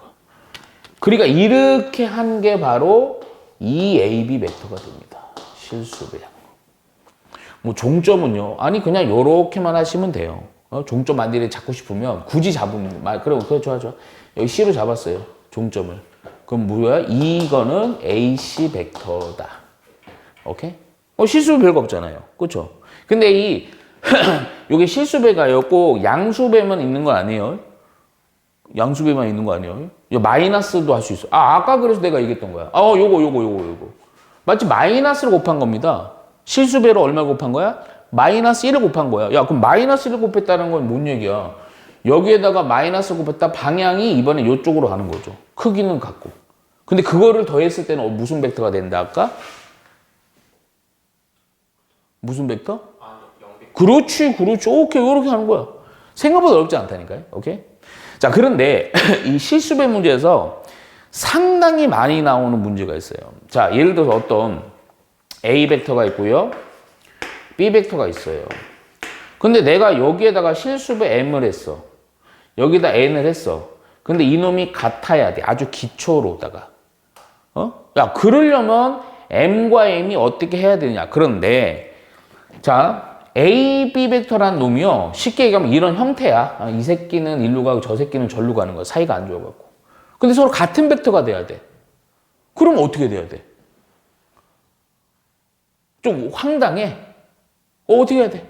Speaker 1: 그러니까 이렇게 한 게 바로 이 AB 벡터가 됩니다. 실수배. 종점은요. 아니 그냥 요렇게만 하시면 돼요. 종점 만들이 잡고 싶으면 굳이 잡으면 그럼 그거 좋아. 여기 C로 잡았어요. 종점을. 그럼 뭐야? 이거는 AC 벡터다. 오케이? 실수배 별거 없잖아요. 그렇죠? 근데 요게 실수배가요. 꼭 양수배만 있는 건 아니에요. 양수배만 있는 거 아니에요? 마이너스도 할 수 있어. 아까 그래서 내가 얘기했던 거야. 요거. 마치 마이너스를 곱한 겁니다. 실수배로 얼마 곱한 거야? 마이너스 1을 곱한 거야. 야, 그럼 마이너스 1을 곱했다는 건 뭔 얘기야? 여기에다가 마이너스 곱했다 방향이 이번에 이쪽으로 가는 거죠. 크기는 같고. 근데 그거를 더했을 때는 무슨 벡터가 된다 아까? 무슨 벡터?
Speaker 2: 아, 0벡터.
Speaker 1: 그렇지, 그렇지. 오케이, 이렇게 하는 거야. 생각보다 어렵지 않다니까요. 오케이? 자, 그런데 이 실수배 문제에서 상당히 많이 나오는 문제가 있어요. 자, 예를 들어서 어떤 A 벡터가 있고요. B 벡터가 있어요. 근데 내가 여기에다가 실수배 M을 했어. 여기다 N을 했어. 근데 이놈이 같아야 돼. 아주 기초로다가. 야, 그러려면 M과 M이 어떻게 해야 되느냐. 그런데, 자, A, B 벡터란 놈이요. 쉽게 얘기하면 이런 형태야. 이 새끼는 일로 가고 저 새끼는 절로 가는 거야. 사이가 안 좋아갖고. 근데 서로 같은 벡터가 돼야 돼. 그럼 어떻게 돼야 돼? 좀 황당해. 어떻게 해야 돼?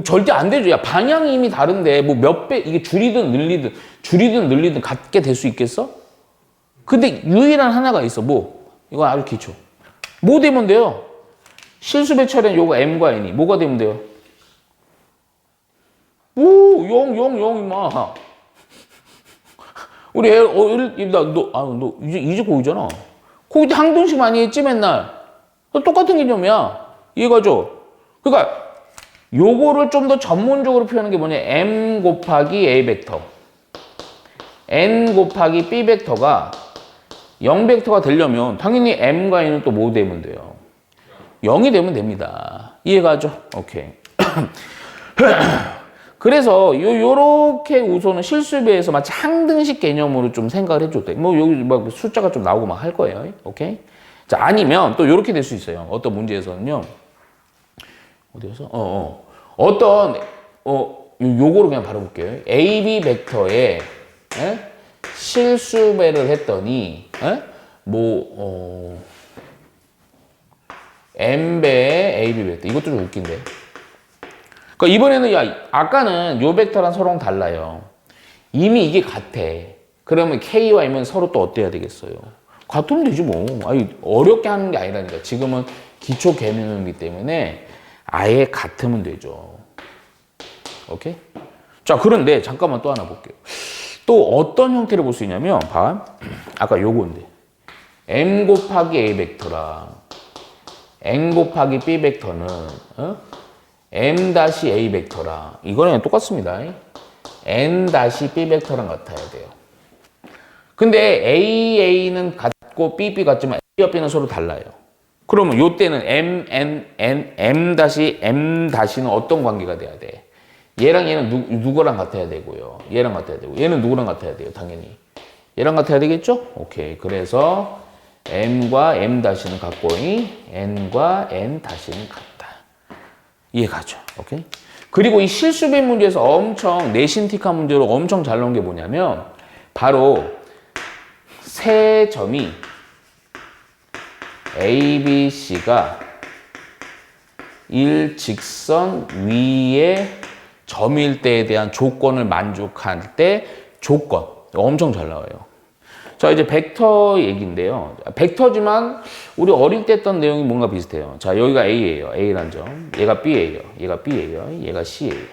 Speaker 1: 절대 안 되죠. 야, 방향이 이미 다른데, 뭐 몇 배, 이게 줄이든 늘리든 같게 될 수 있겠어? 근데 유일한 하나가 있어. 뭐? 이건 아주 기초. 뭐 되면 돼요? 실수배 처리는 요거 M과 N이. 뭐가 되면 돼요? 오, 0, 임마. 우리 애, 너 이제 고2잖아. 고2 때 항등식 많이 했지, 맨날. 똑같은 개념이야. 이해가죠? 그러니까, 요거를 좀 더 전문적으로 표현하는 게 뭐냐. M 곱하기 A 벡터. N 곱하기 B 벡터가 0 벡터가 되려면 당연히 M과 N은 또 뭐 되면 돼요? 0이 되면 됩니다. 이해가죠? 오케이. 그래서 요렇게 우선은 실수배에서 마치 항등식 개념으로 좀 생각을 해줘도 돼. 뭐 여기 막 숫자가 좀 나오고 막 할 거예요. 오케이? 자, 아니면 또 요렇게 될 수 있어요. 어떤 문제에서는요. 어디에서? 요거로 그냥 바로 볼게요. AB 벡터에 실수배를 했더니 M배의 AB 벡터. 이것도 좀 웃긴데. 그러니까 이번에는 야, 아까는 요 벡터랑 서로랑 달라요. 이미 이게 같아. 그러면 K와 M은 서로 또 어때야 되겠어요? 같으면 되지 뭐. 아니, 어렵게 하는 게 아니라니까. 지금은 기초 개념이기 때문에 아예 같으면 되죠. 오케이? 자, 그런데 잠깐만 또 하나 볼게요. 또 어떤 형태를 볼 수 있냐면, 봐. 아까 요건데. M 곱하기 A 벡터랑 N 곱하기 B 벡터는 M 다시 A 벡터랑 이거는 똑같습니다. N 다시 B 벡터랑 같아야 돼요. 근데 AA는 같고 BB 같지만 A와 B는 서로 달라요. 그러면 요때는 M 다시 M 다시는 어떤 관계가 돼야 돼? 얘랑 얘는 누구랑 같아야 되고요. 얘랑 같아야 되고 얘는 누구랑 같아야 돼요. 당연히 얘랑 같아야 되겠죠? 오케이. 그래서 M과 M 다시는 같고 N과 N 다시는 같다. 이해가죠? 오케이. 그리고 이 실수배 문제에서 엄청 내신틱한 문제로 엄청 잘 나온 게 뭐냐면 바로 세 점이 A, B, C가 일직선 위에 점일 때에 대한 조건을 만족할 때 조건. 엄청 잘 나와요. 자, 이제 벡터 얘기인데요. 벡터지만 우리 어릴 때 했던 내용이 뭔가 비슷해요. 자, 여기가 A예요. A란 점. 얘가 B예요. 얘가 B예요. 얘가 C예요.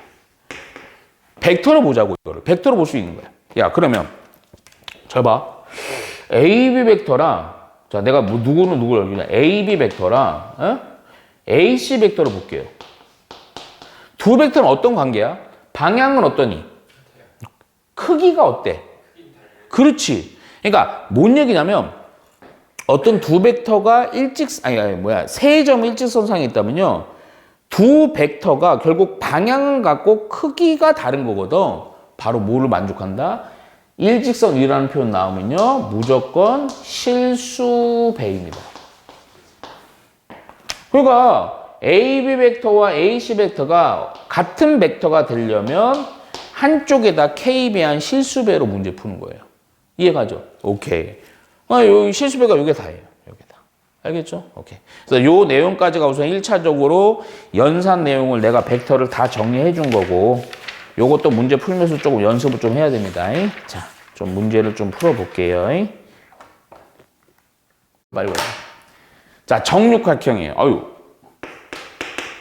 Speaker 1: 벡터로 보자고, 이거를. 벡터로 볼 수 있는 거야. 야, 그러면 잘 봐. AB 벡터랑 자, 내가 뭐 누구는 누구를 알기냐. AB 벡터랑 AC 벡터를 볼게요. 두 벡터는 어떤 관계야? 방향은 어떠니? 크기가 어때? 그렇지. 그러니까 뭔 얘기냐면 어떤 두 벡터가 세 점 일직선상에 있다면요. 두 벡터가 결국 방향은 같고 크기가 다른 거거든. 바로 뭐를 만족한다? 일직선 위라는 표현 나오면요. 무조건 실수배입니다. 그러니까 AB 벡터와 AC 벡터가 같은 벡터가 되려면 한쪽에다 K배한 실수배로 문제 푸는 거예요. 이해가죠? 오케이. 요 실수배가 요게 다예요. 요게 다. 알겠죠? 오케이. 그래서 요 내용까지가 우선 1차적으로 연산 내용을 내가 벡터를 다 정리해 준 거고 요것도 문제 풀면서 조금 연습을 좀 해야 됩니다. 자, 좀 문제를 좀 풀어볼게요. 빨리 보자. 자, 정육각형이에요.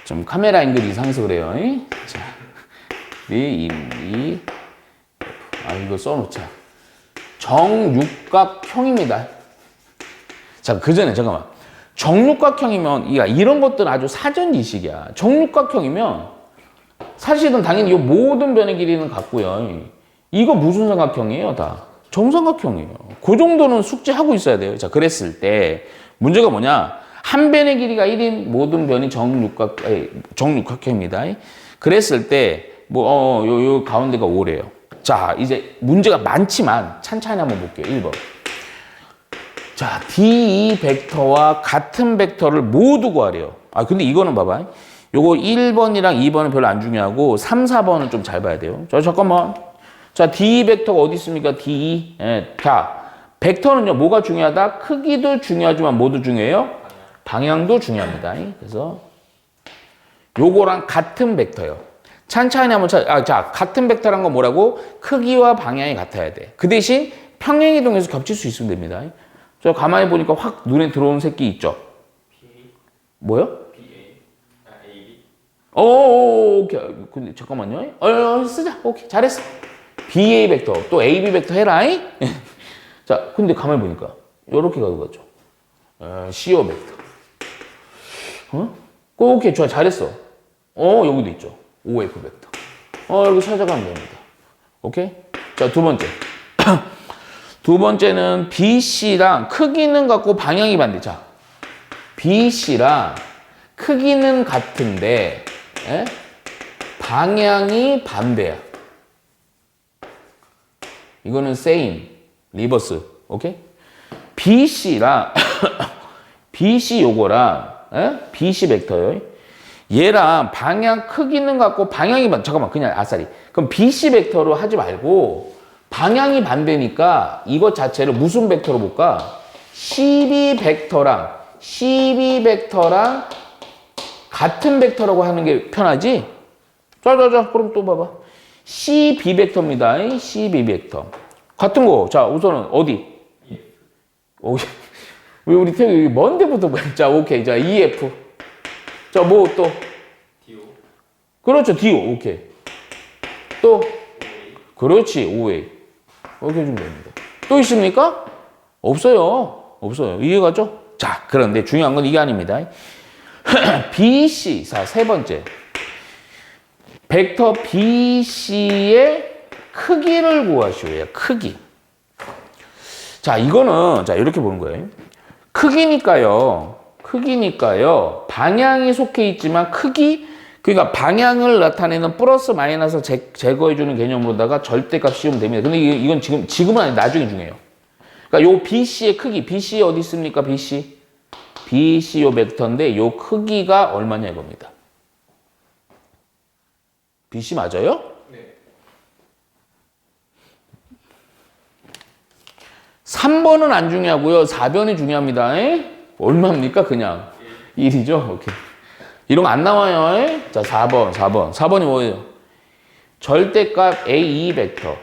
Speaker 1: 좀 카메라 앵글이 이상해서 그래요. 자, 이거 써놓자. 정육각형입니다. 자, 그 전에 잠깐만. 정육각형이면 이런 것들은 아주 사전 지식이야. 정육각형이면 사실은 당연히 이 모든 변의 길이는 같고요. 이거 무슨 삼각형이에요? 다 정삼각형이에요. 그 정도는 숙지하고 있어야 돼요. 자, 그랬을 때 문제가 뭐냐? 한 변의 길이가 1인 모든 변이 정육각형입니다. 그랬을 때 요 가운데가 5래요. 자, 이제 문제가 많지만 찬찬히 한번 볼게요. 1번. 자, D2 벡터와 같은 벡터를 모두 구하래요. 아, 근데 이거는 봐봐. 요거 1번이랑 2번은 별로 안 중요하고 3, 4번은 좀 잘 봐야 돼요. 자, 잠깐만. 자, D2 벡터가 어디 있습니까? D2. 예. 자, 벡터는요, 뭐가 중요하다? 크기도 중요하지만 뭐도 중요해요? 방향도 중요합니다. 그래서 요거랑 같은 벡터예요. 찬찬히 한번 자, 같은 벡터란 건 뭐라고? 크기와 방향이 같아야 돼. 그 대신 평행이동에서 겹칠 수 있으면 됩니다. 저 가만히 보니까 확 눈에 들어오는 새끼 있죠? 뭐요?
Speaker 2: AB.
Speaker 1: 오케이. 근데 잠깐만요. 쓰자. 오케이. 잘했어. BA 벡터. 또 AB 벡터 해라. 자, 근데 가만히 보니까 요렇게 가져갔죠. CO 벡터. 오케이. 좋아. 잘했어. 여기도 있죠. OF 벡터. 여기 찾아가면 됩니다. 오케이? 자, 두 번째. 두 번째는 BC랑 크기는 같고 방향이 반대. 자, BC랑 크기는 같은데 방향이 반대야. 이거는 same, 리버스. 오케이? BC랑 BC 요거랑 BC 벡터요. 얘랑 방향 크기는 같고 방향이 잠깐만 그냥 아싸리. 그럼 BC 벡터로 하지 말고 방향이 반대니까 이것 자체를 무슨 벡터로 볼까? CB 벡터랑 같은 벡터라고 하는 게 편하지? 자, 그럼 또 봐봐. CB 벡터입니다. CB 벡터. 같은 거. 자, 우선은 어디? 왜 우리 태우 먼 데부터 자, 오케이. 자, EF. 자, 뭐 또?
Speaker 2: DO.
Speaker 1: 그렇죠. DO. 오케이. 또? 그렇지. OA. 이렇게 해주면 됩니다. 또 있습니까? 없어요. 이해가죠? 자, 그런데 중요한 건 이게 아닙니다. BC. 자, 세 번째. 벡터 BC의 크기를 구하시오요. 크기. 자, 이거는, 자, 이렇게 보는 거예요. 크기니까요. 방향이 속해 있지만 그러니까 방향을 나타내는 플러스 마이너스 제거해주는 개념으로다가 절대값 씌우면 됩니다. 근데 이건 지금은 아니 나중에 중요해요. 그러니까 요 BC의 크기, BC 어디 있습니까? BC 요 벡터인데 요 크기가 얼마냐 이겁니다. BC 맞아요?
Speaker 2: 네.
Speaker 1: 3번은 안 중요하고요. 4번이 중요합니다. 얼마입니까? 그냥 1이죠. 오케이. 이런 거 안 나와요. 자, 4번이 뭐예요? 절대값 A2 벡터.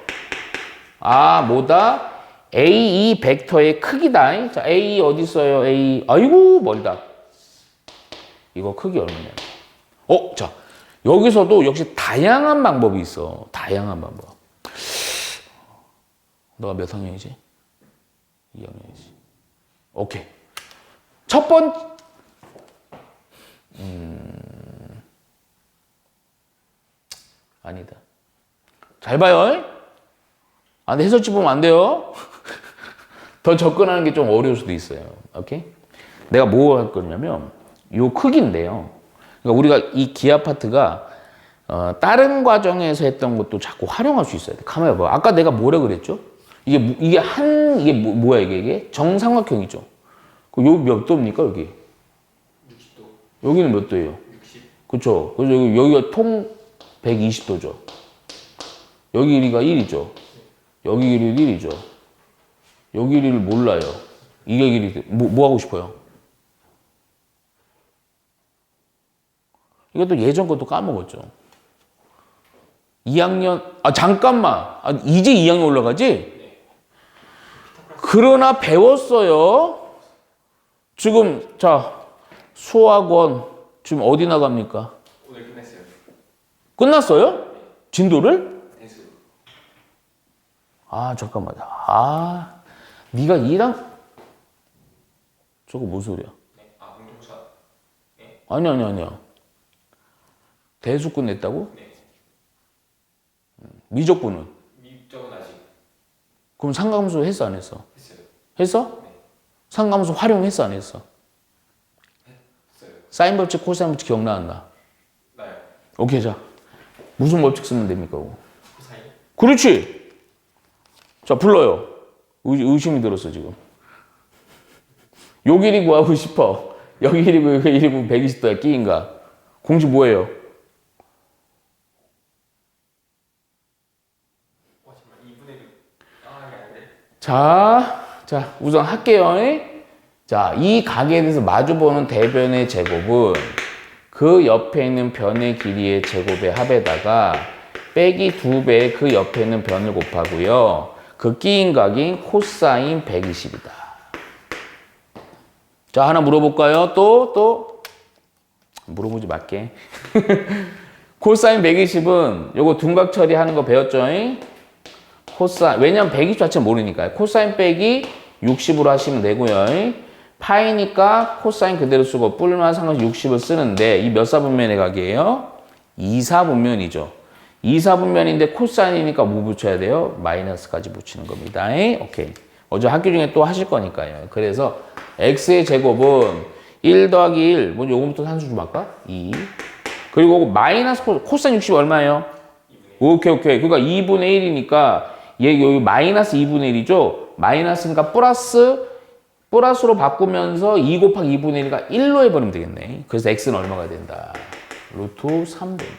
Speaker 1: 뭐다? A2 벡터의 크기다. 자, A 어디 있어요? A. 아이고, 멀다. 이거 크기 얼마냐? 자, 여기서도 역시 다양한 방법이 있어. 다양한 방법. 너가 몇 학년이지? 2학년이지. 오케이. 첫 번째. 아니다. 잘 봐요. 근데 해설지 보면 안 돼요. 더 접근하는 게 좀 어려울 수도 있어요. 오케이? 내가 뭐 할 거냐면, 요 크기인데요. 그러니까 우리가 이 기하 파트가, 다른 과정에서 했던 것도 자꾸 활용할 수 있어야 돼. 가만히 봐. 아까 내가 뭐라 그랬죠? 이게 뭐야, 이게? 정삼각형이죠. 요 몇 도입니까, 여기?
Speaker 2: 60도.
Speaker 1: 여기는 몇 도예요?
Speaker 2: 60.
Speaker 1: 그쵸. 그래서 여기가 통 120도죠. 여기 길이가 1이죠. 여기 길이도 1이죠. 여기 길이를 몰라요. 이게 길이, 뭐 하고 싶어요? 이것도 예전 것도 까먹었죠. 2학년, 잠깐만. 이제 2학년 올라가지? 그러나 배웠어요. 지금, 자, 수학원 지금 어디 나갑니까?
Speaker 2: 오늘 끝냈어요.
Speaker 1: 끝났어요? 진도를?
Speaker 2: 대수.
Speaker 1: 아, 잠깐만. 아, 네가 2랑 저거 무슨 소리야?
Speaker 2: 네. 아, 공동차. 네.
Speaker 1: 아니야. 대수 끝냈다고?
Speaker 2: 네.
Speaker 1: 미적분은?
Speaker 2: 미적은 아직
Speaker 1: 그럼 상감수 했어, 안 했어?
Speaker 2: 했어요.
Speaker 1: 했어?
Speaker 2: 네.
Speaker 1: 상감수 활용했어, 안 했어?
Speaker 2: 했어요.
Speaker 1: 사인 법칙, 코사인 법칙 기억나, 안 나?
Speaker 2: 나요.
Speaker 1: 오케이, 자. 무슨 법칙 쓰면 됩니까, 그거?
Speaker 2: 코사인.
Speaker 1: 그렇지! 자, 불러요. 의심이 들었어, 지금. 요 길이 구하고 싶어. 여기 길이 구하고 120도야, 끼인가? 공식 뭐예요?
Speaker 2: 정말 2분의 6. 아, 이게 아닌데.
Speaker 1: 자, 우선 할게요. 자, 이 각에 대해서 마주보는 대변의 제곱은 그 옆에 있는 변의 길이의 제곱의 합에다가 빼기 2배의 그 옆에 있는 변을 곱하고요. 그 끼인 각인 코사인 120이다. 자, 하나 물어볼까요? 또 물어보지 말게. 코사인 120은 요거 둔각 처리하는 거 배웠죠? 코사인, 왜냐면 120 자체 모르니까요. 코사인 빼기 60으로 하시면 되고요. 파이니까 코사인 그대로 쓰고 뿔만 상관없이 60을 쓰는데 이 몇 사분면의 각이에요? 2사분면이죠. 2사분면인데 코사인이니까 뭐 붙여야 돼요? 마이너스까지 붙이는 겁니다. 오케이. 어제 학교 중에 또 하실 거니까요. 그래서 x의 제곱은 1 더하기 1, 먼저 요거부터 산수 좀 할까? 2. 그리고 마이너스 코사인 60 얼마예요? 오케이. 그러니까 2분의 1이니까 얘 여기 마이너스 2분의 1이죠? 마이너스니까 플러스로 바꾸면서 2 곱하기 2분의 1가 1로 해버리면 되겠네. 그래서 x는 얼마가 된다? 루트 3 된다.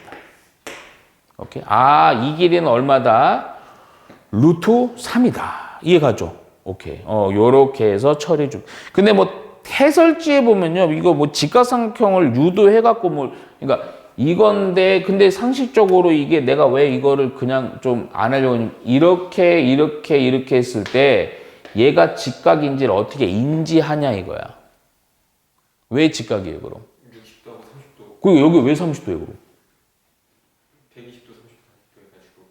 Speaker 1: 오케이. 아, 이 길이는 얼마다? 루트 3이다. 이해가죠? 오케이. 요렇게 해서 처리 좀. 근데 뭐 해설지에 보면요. 이거 뭐 직각삼각형을 유도해갖고 그러니까 이건데, 근데 상식적으로 이게 내가 왜 이거를 그냥 좀 안 하려고 하냐면 이렇게 했을 때 얘가 직각인지를 어떻게 인지하냐 이거야. 왜 직각이에요, 그럼?
Speaker 2: 60도 하고 30도.
Speaker 1: 그리고 여기 왜 30도예요, 그럼?
Speaker 2: 120도, 30도 해가지고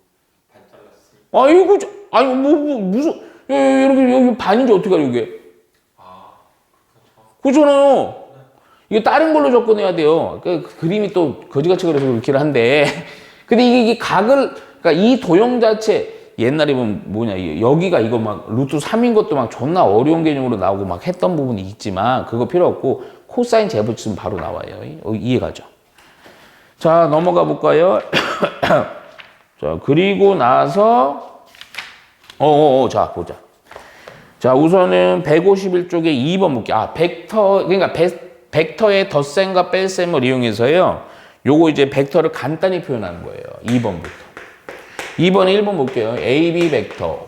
Speaker 2: 반 잘랐으니까.
Speaker 1: 아이고, 무슨, 여기 반인지 어떻게 알아, 이게?
Speaker 2: 아,
Speaker 1: 그렇잖아요. 이게 다른 걸로 접근해야 돼요. 그 그림이 또 거지같이 그려서 그렇긴 한데. 근데 이게 각을, 그러니까 이 도형 자체, 옛날에 보면 뭐냐, 여기가 이거 막 루트 3인 것도 막 존나 어려운 개념으로 나오고 막 했던 부분이 있지만, 그거 필요 없고, 코사인 제곱치면 바로 나와요. 이해가죠? 자, 넘어가 볼까요? 자, 그리고 나서, 자, 보자. 자, 우선은 151쪽에 2번 볼게요. 아, 그러니까 벡터의 덧셈과 뺄셈을 이용해서요. 요거 이제 벡터를 간단히 표현하는 거예요. 2번부터. 2번에 1번 볼게요. AB 벡터,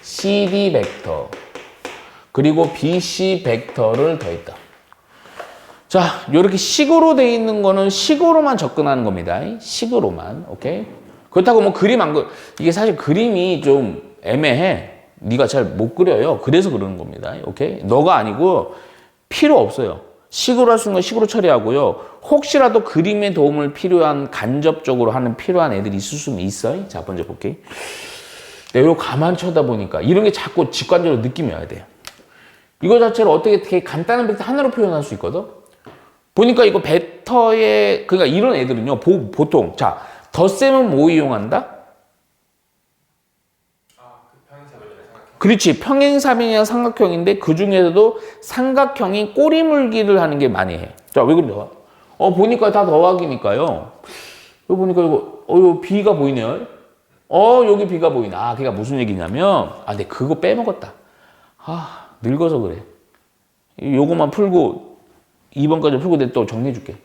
Speaker 1: CD 벡터, 그리고 BC 벡터를 더했다. 자, 요렇게 식으로 돼 있는 거는 식으로만 접근하는 겁니다. 식으로만. 오케이? 그렇다고 뭐 그림 이게 사실 그림이 좀 애매해. 네가 잘 못 그려요. 그래서 그러는 겁니다. 오케이? 너가 아니고 필요 없어요. 식으로 할 수 있는 건 식으로 처리하고요. 혹시라도 그림의 도움을 간접적으로 하는 필요한 애들이 있을 수는 있어요. 자, 먼저 볼게. 내가 이거 가만 쳐다보니까 이런 게 자꾸 직관적으로 느낌이 와야 돼요. 이거 자체를 어떻게 되게 간단한 벡터 하나로 표현할 수 있거든? 보니까 이거 벡터의, 그러니까 이런 애들은요, 보통, 자, 덧셈은 뭐 이용한다? 그렇지. 평행사변이나 삼각형인데 그 중에서도 삼각형이 꼬리물기를 하는 게 많이 해. 자, 왜 그러냐? 보니까 다 더하기니까요. 여기 보니까 요 B가 보이네요. 여기 B가 보이네. 아, 그게 무슨 얘기냐면, 근데 그거 빼먹었다. 늙어서 그래. 요거만 풀고, 2번까지 풀고 내가 또 정리해 줄게.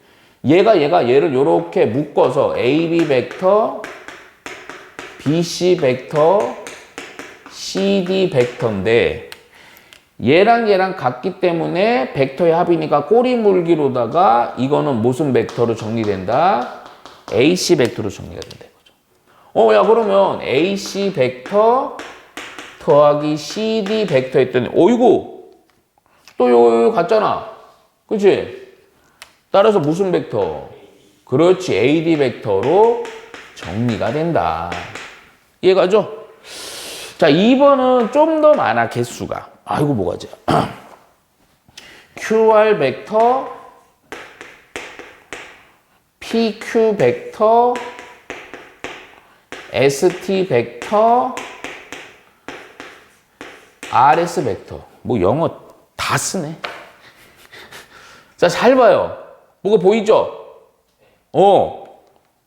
Speaker 1: 얘를 요렇게 묶어서 AB 벡터, BC 벡터, CD 벡터인데 얘랑 같기 때문에 벡터의 합이니까 꼬리 물기로다가 이거는 무슨 벡터로 정리된다? AC 벡터로 정리가 된다 이거죠. 야, 그러면 AC 벡터 더하기 CD 벡터 했더니 이거 또 요 같잖아. 그치? 따라서 무슨 벡터? 그렇지. AD 벡터로 정리가 된다. 이해가죠? 자, 2번은 좀 더 많아, 개수가. 아이고, 뭐가지? QR 벡터, PQ 벡터, ST 벡터, RS 벡터. 뭐 영어 다 쓰네. 자, 잘 봐요. 뭐가 보이죠?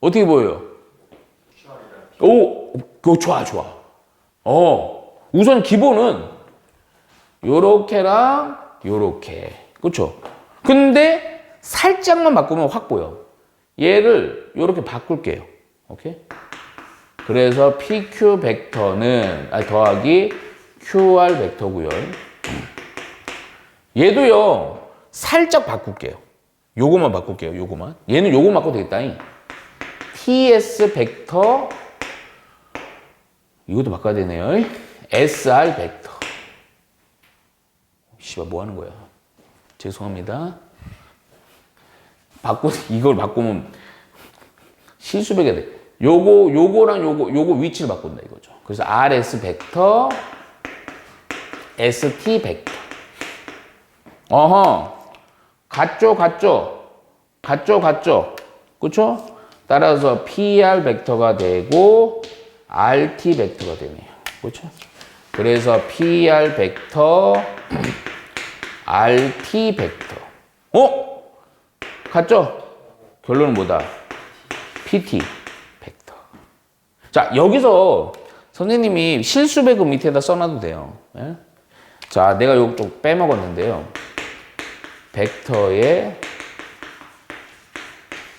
Speaker 1: 어떻게 보여요? 오, 그거 좋아, 좋아. 우선 기본은 요렇게랑 요렇게. 그쵸? 근데 살짝만 바꾸면 확 보여. 얘를 요렇게 바꿀게요. 오케이? 그래서 PQ 벡터는, 더하기 QR 벡터고요. 얘도요, 살짝 바꿀게요. 요거만 바꿀게요, 요거만. 얘는 요거 바꿔도 되겠다. TS 벡터, 이것도 바꿔야 되네요. SR 벡터. 씨발, 뭐 하는 거야? 죄송합니다. 이걸 바꾸면 실수배가 돼. 요거랑 요거 위치를 바꾼다 이거죠. 그래서 RS 벡터, ST 벡터. 같죠. 그쵸? 따라서 PR 벡터가 되고, RT 벡터가 되네요. 그쵸? 그래서 PR 벡터, RT 벡터. 같죠? 결론은 뭐다? PT 벡터. 자, 여기서 선생님이 실수배급 밑에다 써놔도 돼요. 예? 자, 내가 요거 좀 빼먹었는데요. 벡터의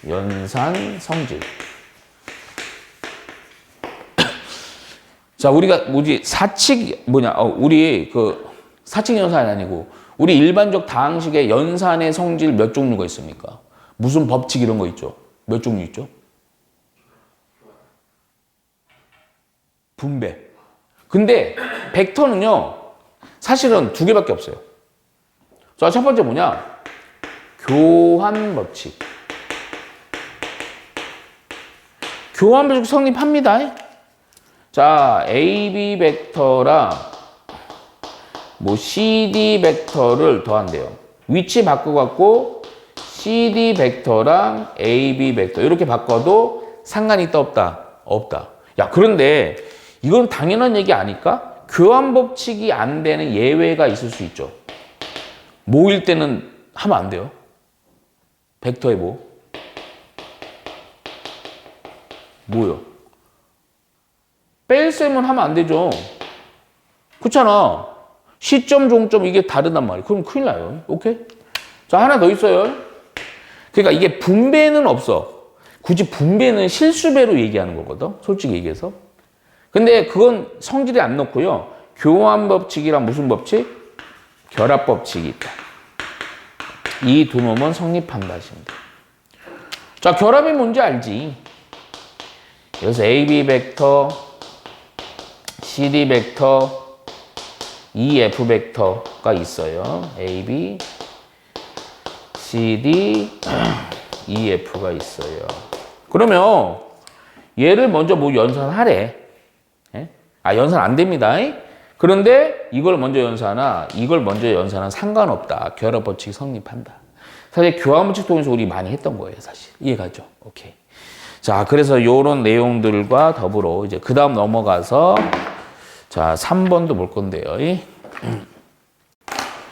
Speaker 1: 연산 성질. 자, 우리가 우리 사칙 연산이 아니고 우리 일반적 다항식의 연산의 성질 몇 종류가 있습니까? 무슨 법칙 이런 거 있죠? 몇 종류 있죠? 분배. 근데 벡터는요, 사실은 두 개밖에 없어요. 자, 첫 번째 뭐냐? 교환 법칙. 교환 법칙 성립합니다. 자, AB 벡터랑 CD 벡터를 더한대요. 위치 바꿔갖고 CD 벡터랑 AB 벡터 이렇게 바꿔도 상관이 있다 없다? 없다. 야, 그런데 이건 당연한 얘기 아닐까? 교환 법칙이 안 되는 예외가 있을 수 있죠. 모일 때는 하면 안 돼요. 벡터의 뭐요? 뺄셈은 하면 안 되죠. 그렇잖아. 시점, 종점 이게 다르단 말이에요. 그럼 큰일 나요. 오케이? 자, 하나 더 있어요. 그러니까 이게 분배는 없어. 굳이 분배는 실수배로 얘기하는 거거든. 솔직히 얘기해서. 근데 그건 성질에 안 넣고요. 교환 법칙이랑 무슨 법칙? 결합 법칙이 있다. 이 두 놈은 성립한다 하시면 돼요. 자, 결합이 뭔지 알지? 여기서 AB 벡터, CD 벡터, EF 벡터가 있어요. AB, CD, EF가 있어요. 그러면 얘를 먼저 연산하래. 예? 연산 안 됩니다. 그런데 이걸 먼저 연산하나 이걸 먼저 연산하나 상관없다. 결합 법칙이 성립한다. 사실 교환 법칙 통해서 우리 많이 했던 거예요, 사실. 이해가죠? 오케이. 자, 그래서 요런 내용들과 더불어 이제 그 다음 넘어가서 자, 3번도 볼 건데요.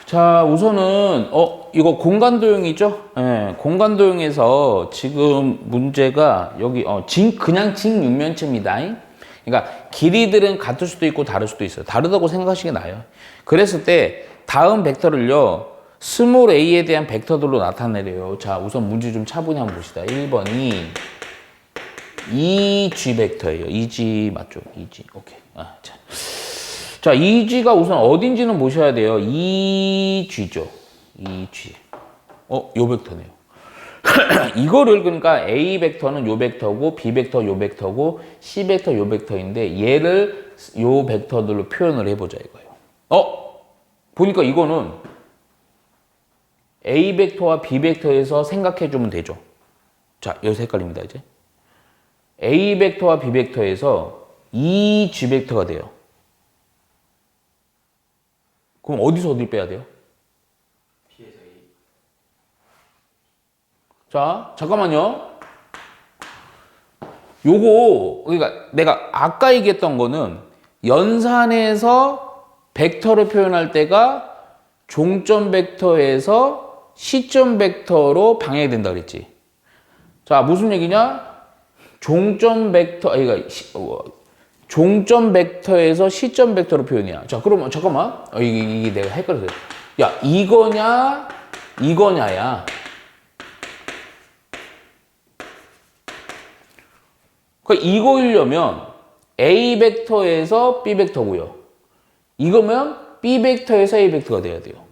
Speaker 1: 자, 우선은 이거 공간도형이죠? 예, 공간도형에서 지금 문제가 여기 그냥 직육면체입니다. 그러니까 길이들은 같을 수도 있고 다를 수도 있어요. 다르다고 생각하시는 게 나아요. 그랬을 때 다음 벡터를요. 스몰 a에 대한 벡터들로 나타내래요. 자, 우선 문제 좀 차분히 한번 봅시다. 1번이 EG 벡터예요. EG 맞죠? EG. 오케이. 자, EG가 우선 어딘지는 보셔야 돼요. EG죠. EG. 요 벡터네요. 이거를 그러니까 A 벡터는 요 벡터고 B 벡터 요 벡터고 C 벡터 요 벡터인데 얘를 요 벡터들로 표현을 해보자 이거예요. 보니까 이거는 A 벡터와 B 벡터에서 생각해 주면 되죠. 자, 여기서 헷갈립니다, 이제. A 벡터와 B 벡터에서 이 G 벡터가 돼요. 그럼 어디서 어딜 빼야 돼요?
Speaker 2: B에서 A.
Speaker 1: 자, 잠깐만요. 요거, 그러니까 내가 아까 얘기했던 거는 연산에서 벡터를 표현할 때가 종점 벡터에서 시점 벡터로 방해가 된다 그랬지. 자, 무슨 얘기냐? 종점 벡터, 그러니까 종점 벡터에서 시점 벡터로 표현이야. 자, 그러면 잠깐만. 이게 내가 헷갈렸어요. 야, 이거냐, 이거냐야. 그러니까 이거이려면 A 벡터에서 B 벡터고요. 이거면 B 벡터에서 A 벡터가 돼야 돼요.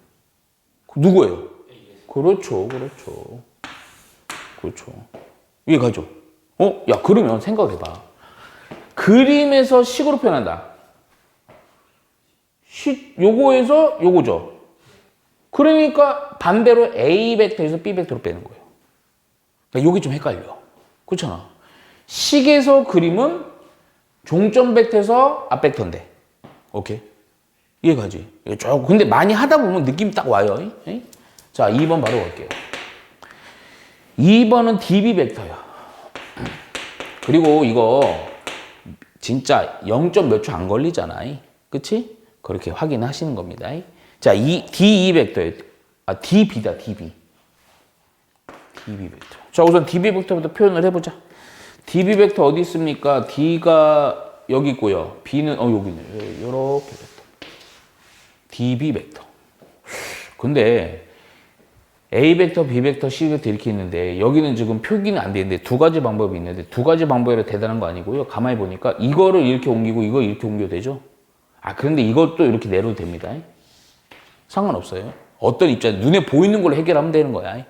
Speaker 1: 누구예요? 그렇죠, 그렇죠. 그렇죠. 이해가죠? 야, 그러면 생각해봐. 그림에서 식으로 표현한다. 요거에서 요거죠. 그러니까 반대로 A 벡터에서 B 벡터로 빼는 거예요. 그러니까 요게 좀 헷갈려. 그렇잖아. 식에서 그림은 종점 벡터에서 앞 벡터인데. 오케이. 이해가지? 근데 많이 하다 보면 느낌이 딱 와요. 에이? 자, 2번 바로 갈게요. 2번은 DB 벡터야. 그리고 이거 진짜 0. 몇 초 안 걸리잖아. 그치? 그렇게 확인하시는 겁니다. 자, D2 벡터예요. 아, DB다, DB. DB 벡터. 자, 우선 DB 벡터부터 표현을 해보자. DB 벡터 어디 있습니까? D가 여기 있고요. B는 여기 있네요. 요렇게 벡터. DB 벡터. 근데 A 벡터, B 벡터, C 벡터 이렇게 있는데 여기는 지금 표기는 안 되는데 두 가지 방법이 있는데 두 가지 방법이라 대단한 거 아니고요. 가만히 보니까 이거를 이렇게 옮기고 이거 이렇게 옮겨도 되죠. 아, 그런데 이것도 이렇게 내려도 됩니다. 상관없어요. 어떤 입장, 눈에 보이는 걸로 해결하면 되는 거야.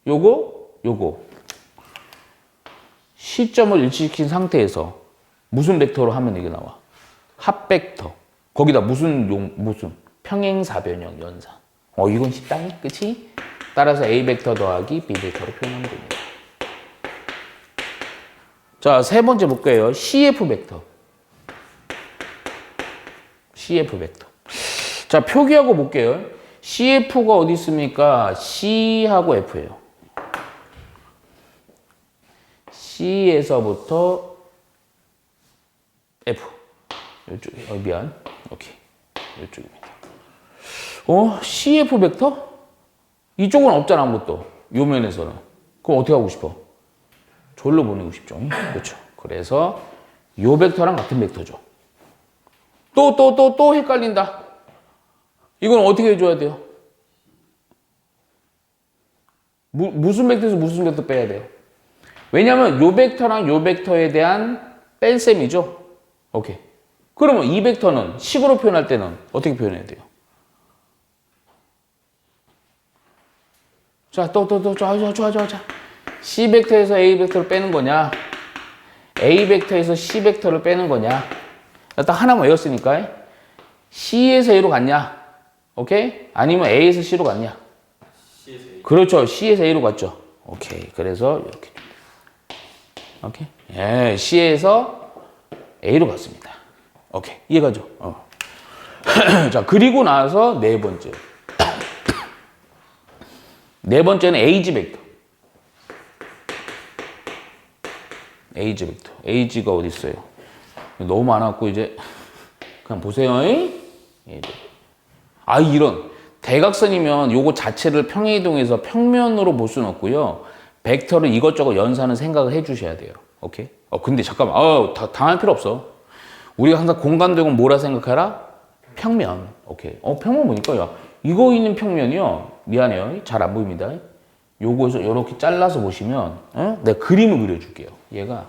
Speaker 1: 요거. 시점을 일치시킨 상태에서 무슨 벡터로 하면 이게 나와? 합 벡터. 거기다 무슨 평행사변형 연산. 이건 쉽다. 그치? 따라서 A 벡터 더하기 B 벡터로 표현하면 됩니다. 자, 세 번째 볼게요. CF 벡터. CF 벡터. 자, 표기하고 볼게요. CF가 어디 있습니까? C하고 F예요. C에서부터 F. 이쪽에. 미안. 오케이. 이쪽입니다. CF 벡터? 이쪽은 없잖아, 아무것도. 요 면에서는. 그럼 어떻게 하고 싶어? 절로 보내고 싶죠. 그렇죠. 그래서 요 벡터랑 같은 벡터죠. 또 헷갈린다. 이건 어떻게 해줘야 돼요? 무슨 벡터에서 무슨 벡터 빼야 돼요? 왜냐면 요 벡터랑 요 벡터에 대한 뺄셈이죠. 오케이. 그러면 이 벡터는 식으로 표현할 때는 어떻게 표현해야 돼요? 자, 좋아. C 벡터에서 A 벡터를 빼는 거냐? A 벡터에서 C 벡터를 빼는 거냐? 딱 하나만 외웠으니까. C에서 A로 갔냐? 오케이? 아니면 A에서 C로 갔냐?
Speaker 2: C에서 A.
Speaker 1: 그렇죠. C에서 A로 갔죠. 오케이. 그래서 이렇게. 오케이. 예, C에서 A로 갔습니다. 오케이. 이해가죠? 자, 그리고 나서 네 번째. 네 번째는 에이지 벡터. 에이지 벡터. 에이지가 어디 있어요? 너무 많았고 이제 그냥 보세요. 이런 대각선이면 요거 자체를 평행이동해서 평면으로 볼 수는 없고요. 벡터를 이것저것 연산을 생각을 해주셔야 돼요. 오케이? 근데 잠깐만. 당할 필요 없어. 우리가 항상 공간도형은 뭐라 생각하라? 평면. 오케이. 평면 보니까 야, 이거 있는 평면이요. 미안해요. 잘 안 보입니다. 요거에서 이렇게 잘라서 보시면 내가 그림을 그려줄게요. 얘가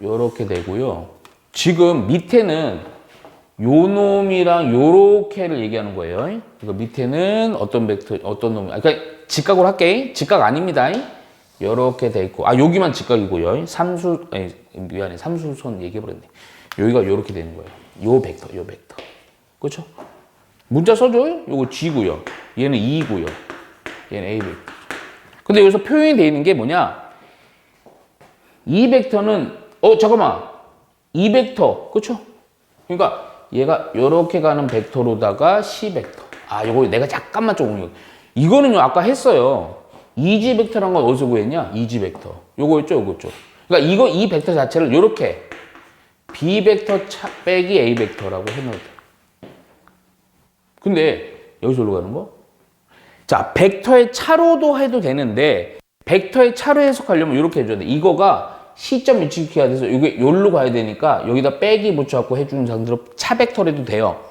Speaker 1: 요렇게 되고요. 지금 밑에는 요 놈이랑 요렇게를 얘기하는 거예요. 이거 밑에는 어떤 벡터, 어떤 놈. 그러니까 직각으로 할게. 직각 아닙니다. 요렇게 돼 있고. 여기만 직각이고요. 미안해. 삼수선 얘기해버렸네. 여기가 요렇게 되는 거예요. 요 벡터. 그렇죠? 문자 써줘요. 요거 G고요. 얘는 2고요. 얘는 A 벡터. 근데 여기서 표현이 되어 있는 게 뭐냐? 이 벡터는 잠깐만. 이 벡터. 그쵸? 그러니까 얘가 이렇게 가는 벡터로다가 C 벡터. 요거 내가 잠깐만 조금 이거는요 아까 했어요. 이지 벡터란 건 어디서 구했냐? 이지 벡터. 요거였죠, 요거였죠. 그러니까 이 벡터 자체를 요렇게 B 벡터 빼기 A 벡터라고 해놓을게요. 근데 여기서 어디로 가는 거? 자, 벡터의 차로도 해도 되는데 벡터의 차로 해석하려면 이렇게 해줘야 돼. 이거가 시점 위치키가 돼서 이게 여기로 가야 되니까 여기다 빼기 붙여갖고 해주는 상태로 차 벡터로 해도 돼요.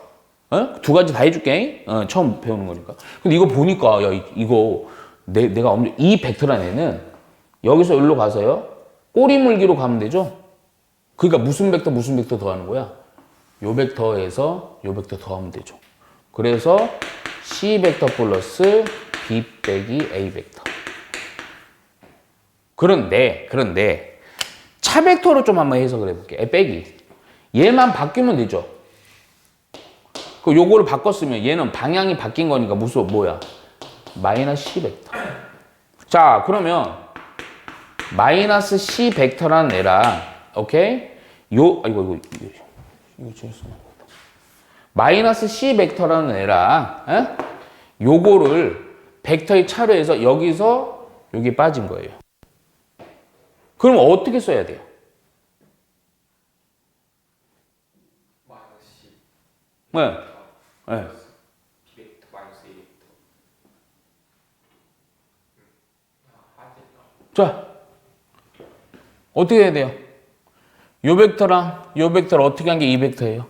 Speaker 1: 두 가지 다 해줄게. 처음 배우는 거니까. 근데 이거 보니까 야 이거 내가 엄청 이 벡터란 애는 여기서 여기로 가서요 꼬리 물기로 가면 되죠. 그러니까 무슨 벡터 더하는 거야? 요 벡터에서 요 벡터 더하면 되죠. 그래서 C 벡터 플러스 B 빼기 A 벡터. 그런데 차 벡터로 좀 한번 해석을 해볼게. 빼기. 얘만 바뀌면 되죠. 그 요거를 바꿨으면 얘는 방향이 바뀐 거니까 뭐야? 마이너스 C 벡터. 자, 그러면 마이너스 C 벡터라는 애랑 오케이? 이거 재밌어. 마이너스 C 벡터라는 애랑 요거를 벡터의 차로 해서 여기서 여기 빠진 거예요. 그럼 어떻게 써야 돼요?
Speaker 2: 마이너스 C.
Speaker 1: 네.
Speaker 2: B 벡터 마이너스 A 벡터.
Speaker 1: 자, 어떻게 해야 돼요? 요 벡터랑 요 벡터를 어떻게 한 게 이 벡터예요?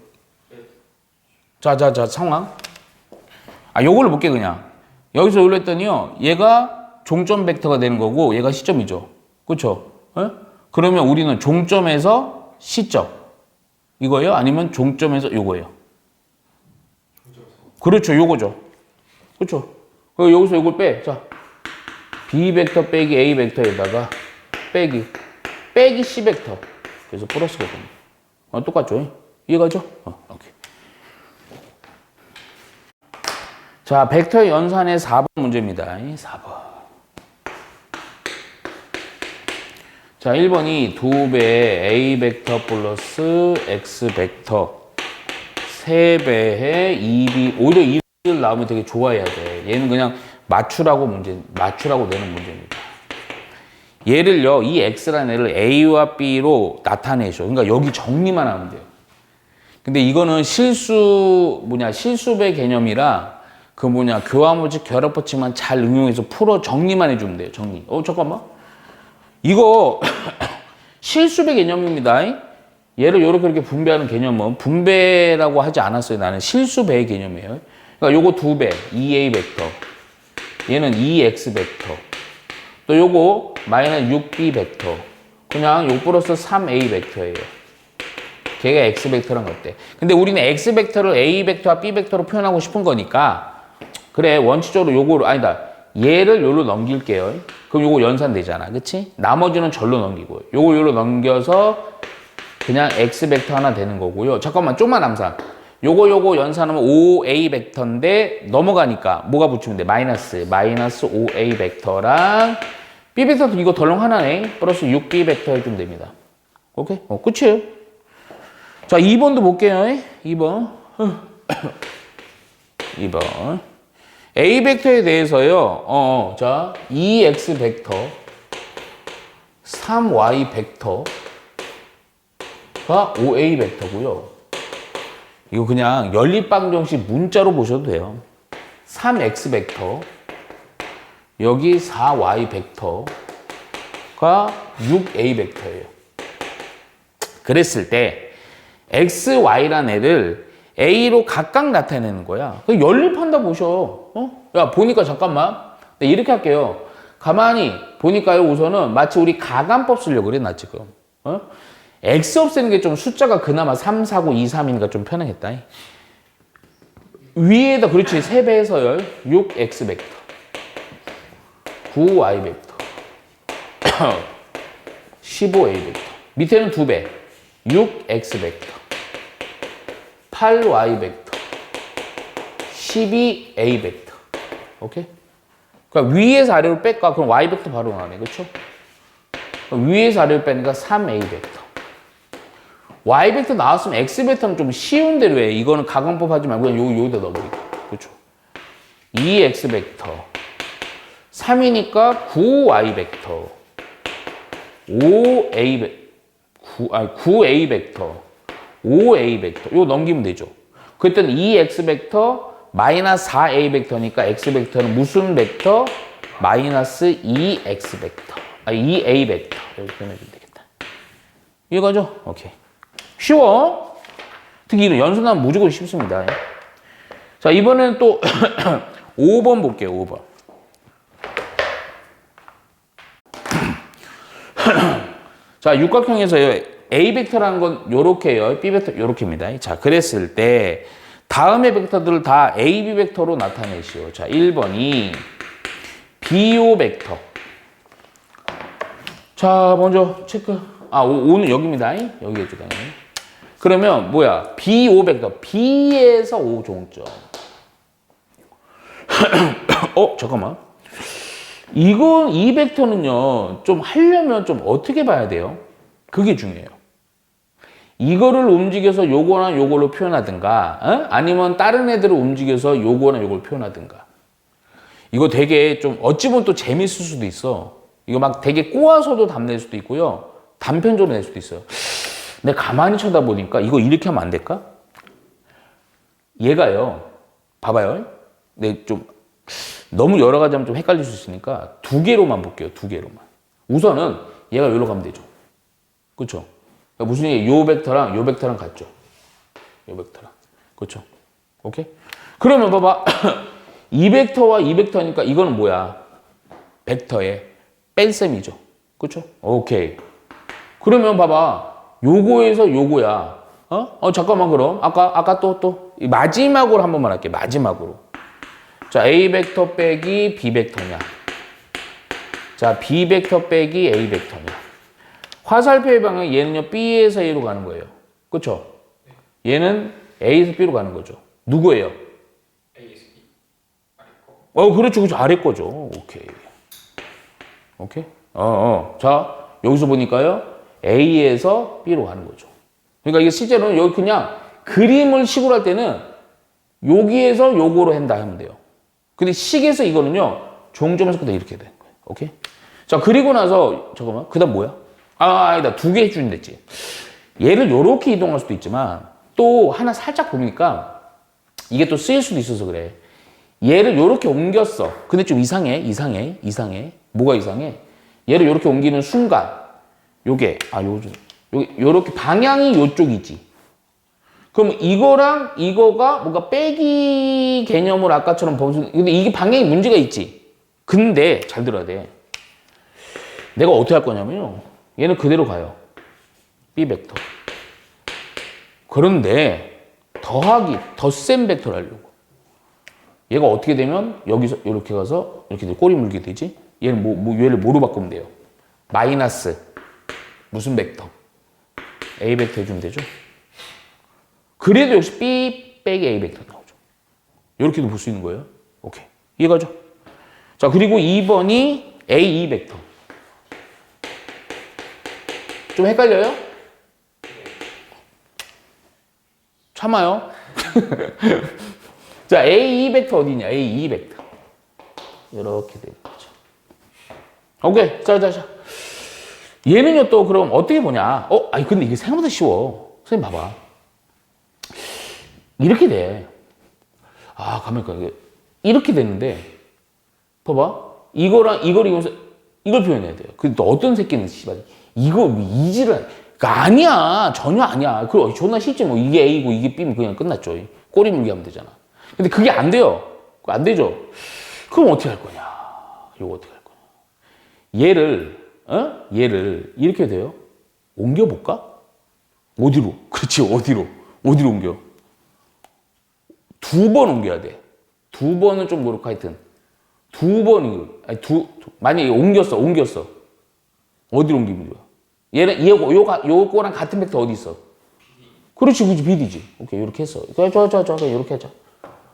Speaker 1: 자, 상황. 요걸로 볼게, 그냥. 여기서 올렸더니요, 얘가 종점 벡터가 되는 거고, 얘가 시점이죠. 그쵸? 그러면 우리는 종점에서 시점. 이거예요? 아니면 종점에서 요거예요? 그렇죠, 요거죠. 그쵸? 그럼 여기서 요걸 빼. 자, B 벡터 빼기 A 벡터에다가 빼기 C 벡터. 그래서 플러스가 됩니다. 똑같죠? 이해가죠? 오케이. 자, 벡터의 연산의 4번 문제입니다. 4번. 자, 1번이 2배 A 벡터 플러스 X 벡터 3배의 2B. 오히려 2를 나오면 되게 좋아해야 돼. 얘는 그냥 맞추라고 내는 문제입니다. 얘를요, 이 X라는 애를 A와 B로 나타내셔. 그러니까 여기 정리만 하면 돼요. 근데 이거는 실수배 개념이라 교화물질 결합법칙만 잘 응용해서 풀어 정리만 해주면 돼요. 정리. 잠깐만. 이거 실수배 개념입니다. 얘를 이렇게 분배하는 개념은 분배라고 하지 않았어요. 나는 실수배의 개념이에요. 그러니까 요거 2배, 2A 벡터. 얘는 2X 벡터. 또 요거 마이너스 6B 벡터. 그냥 요 플러스 3A 벡터예요. 걔가 X 벡터란 것 같대. 근데 우리는 X 벡터를 A 벡터와 B 벡터로 표현하고 싶은 거니까 그래, 원칙적으로 요거를 얘를 요로 넘길게요. 그럼 요거 연산되잖아. 그치? 나머지는 절로 넘기고 요거 요로 넘겨서 그냥 X 벡터 하나 되는 거고요. 잠깐만, 좀만 암산. 요거 연산하면 5A 벡터인데 넘어가니까 뭐가 붙이면 돼? 마이너스 5A 벡터랑 B 벡터도 이거 덜렁 하나네. 플러스 6B 벡터 해주면 됩니다. 오케이? 끝이에요. 자, 2번도 볼게요. 2번. 2번. A 벡터에 대해서요. 자, 2X 벡터, 3Y 벡터가 5A 벡터고요. 이거 그냥 연립방정식 문자로 보셔도 돼요. 3X 벡터, 여기 4Y 벡터가 6A 벡터예요. 그랬을 때 X, Y라는 애를 A로 각각 나타내는 거야. 연립한다 보셔. 야, 보니까 잠깐만. 이렇게 할게요. 가만히 보니까요, 우선은 마치 우리 가간법 쓰려고 그래, 나 지금. X 없애는 게 좀 숫자가 그나마 3, 4, 9, 2, 3이니까 좀 편하겠다. 위에다, 그렇지, 3배에서요. 6X 벡터. 9Y 벡터. 15A 벡터. 밑에는 2배. 6X 벡터. 8Y 벡터. 12A 벡터. 오케이? 그러니까 위에서 아래로 뺄까? 그럼 y 벡터 바로 나네. 그렇죠? 위에서 아래로 빼니까 3a 벡터. y 벡터 나왔으면 x 벡터는 좀 쉬운 대로 해. 이거는 가공법 하지 말고 그냥 여기다 넣어버리고. 그렇죠? 2x 벡터. 3이니까 9y 벡터. 5a 벡터. 9a 벡터. 5a 벡터. 이거 넘기면 되죠. 그때는 2x 벡터 마이너스 4a 벡터니까 x 벡터는 무슨 벡터? 마이너스 2x 벡터. 2a 벡터. 이렇게 표현해주면 되겠다. 이거죠? 오케이. 쉬워. 특히 이런 연습하면 무조건 쉽습니다. 자, 이번에는 또 5번 볼게요. 5번. 자, 육각형에서요. A 벡터라는 건 요렇게요. B 벡터 요렇게입니다. 자, 그랬을 때 다음의 벡터들을 다 A, B 벡터로 나타내시오. 자, 1번이 BO 벡터. 자, 먼저 체크. 5는 여기입니다. 여기 해줘, 당연히. 그러면 뭐야? BO 벡터. B에서 O 종점. 잠깐만. 이 벡터는요, 좀 하려면 좀 어떻게 봐야 돼요? 그게 중요해요. 이거를 움직여서 요거나 요걸로 표현하든가, 아니면 다른 애들을 움직여서 요거나 요걸 표현하든가. 이거 되게 좀 어찌 보면 또 재밌을 수도 있어. 이거 막 되게 꼬아서도 답 낼 수도 있고요. 단편적으로 낼 수도 있어요. 내가 가만히 쳐다보니까 이거 이렇게 하면 안 될까? 얘가요. 봐봐요. 네, 좀 너무 여러 가지 하면 좀 헷갈릴 수 있으니까 2개로만 볼게요. 2개로만. 우선은 얘가 여기로 가면 되죠. 그렇죠? 그러니까 무슨 얘기? 요 벡터랑 같죠. 요 벡터랑. 그렇죠? 오케이? 그러면 봐봐. 이 벡터와 이 벡터니까 이거는 뭐야? 벡터의 뺀셈이죠. 그렇죠? 오케이. 그러면 봐봐. 요거에서 요거야. 잠깐만 그럼. 아까 또 마지막으로 한 번만 할게. 마지막으로. 자, A 벡터 빼기 B 벡터냐. 자, B 벡터 빼기 A 벡터냐. 화살표의 방향 얘는요 B에서 A로 가는 거예요. 그렇죠? 얘는 A에서 B로 가는 거죠. 누구예요?
Speaker 2: A에서 B 아래 거.
Speaker 1: 그렇죠. 아래 거죠. 오케이. 자, 여기서 보니까요 A에서 B로 가는 거죠. 그러니까 이게 실제로는 여기 그냥 그림을 식으로 할 때는 여기에서 요거로 한다 하면 돼요. 근데 식에서 이거는요 종점에서 그다 이렇게 되는 거예요. 오케이? 자, 그리고 나서 잠깐만. 그다음 뭐야? 아니다. 2개 해주면 됐지. 얘를 요렇게 이동할 수도 있지만 또 하나 살짝 보니까 이게 또 쓰일 수도 있어서 그래. 얘를 요렇게 옮겼어. 근데 좀 이상해. 뭐가 이상해? 얘를 요렇게 옮기는 순간 요게 요렇게 방향이 요쪽이지. 그럼 이거랑 이거가 뭔가 빼기 개념으로 아까처럼 보면 근데 이게 방향이 문제가 있지. 근데 잘 들어야 돼. 내가 어떻게 할 거냐면요. 얘는 그대로 가요. B 벡터. 그런데 더하기, 덧셈 벡터를 하려고. 얘가 어떻게 되면 여기서 이렇게 가서 이렇게 꼬리 물게 되지? 얘는 얘를 뭐로 바꾸면 돼요? 마이너스 무슨 벡터? A 벡터 해주면 되죠? 그래도 역시 B 빼기 A 벡터 나오죠. 이렇게도 볼 수 있는 거예요. 오케이. 이해가죠? 자, 그리고 2번이 A2 벡터. 좀 헷갈려요? 참아요. 자, A2 벡터 어디냐? A2 벡터. 이렇게 되는 거죠. 오케이. 자. 얘는요, 또 그럼 어떻게 보냐? 근데 이게 생각보다 쉬워. 선생님 봐봐. 이렇게 돼. 가만히 이렇게 됐는데, 봐봐. 이거랑 이걸 이용해서 이걸 표현해야 돼요. 근데 또 어떤 새끼는 씨발 이거 이지를 아니야. 전혀 아니야. 그럼 존나 쉽지 뭐. 이게 A고 이게 B면 그냥 끝났죠. 꼬리 물기 하면 되잖아. 근데 그게 안 돼요. 안 되죠. 그럼 어떻게 할 거냐? 이거 어떻게 할 거냐? 얘를 이렇게 돼요. 옮겨볼까? 어디로? 그렇지, 어디로 옮겨? 2번 옮겨야 돼. 2번은 좀 그렇고 하여튼. 2번, 만약에 옮겼어. 어디로 옮기면 좋아? 얘는, 요거랑 같은 벡터 어디 있어? 그렇지, BD지. 오케이, 이렇게 했어. 좋아. 이렇게 하자.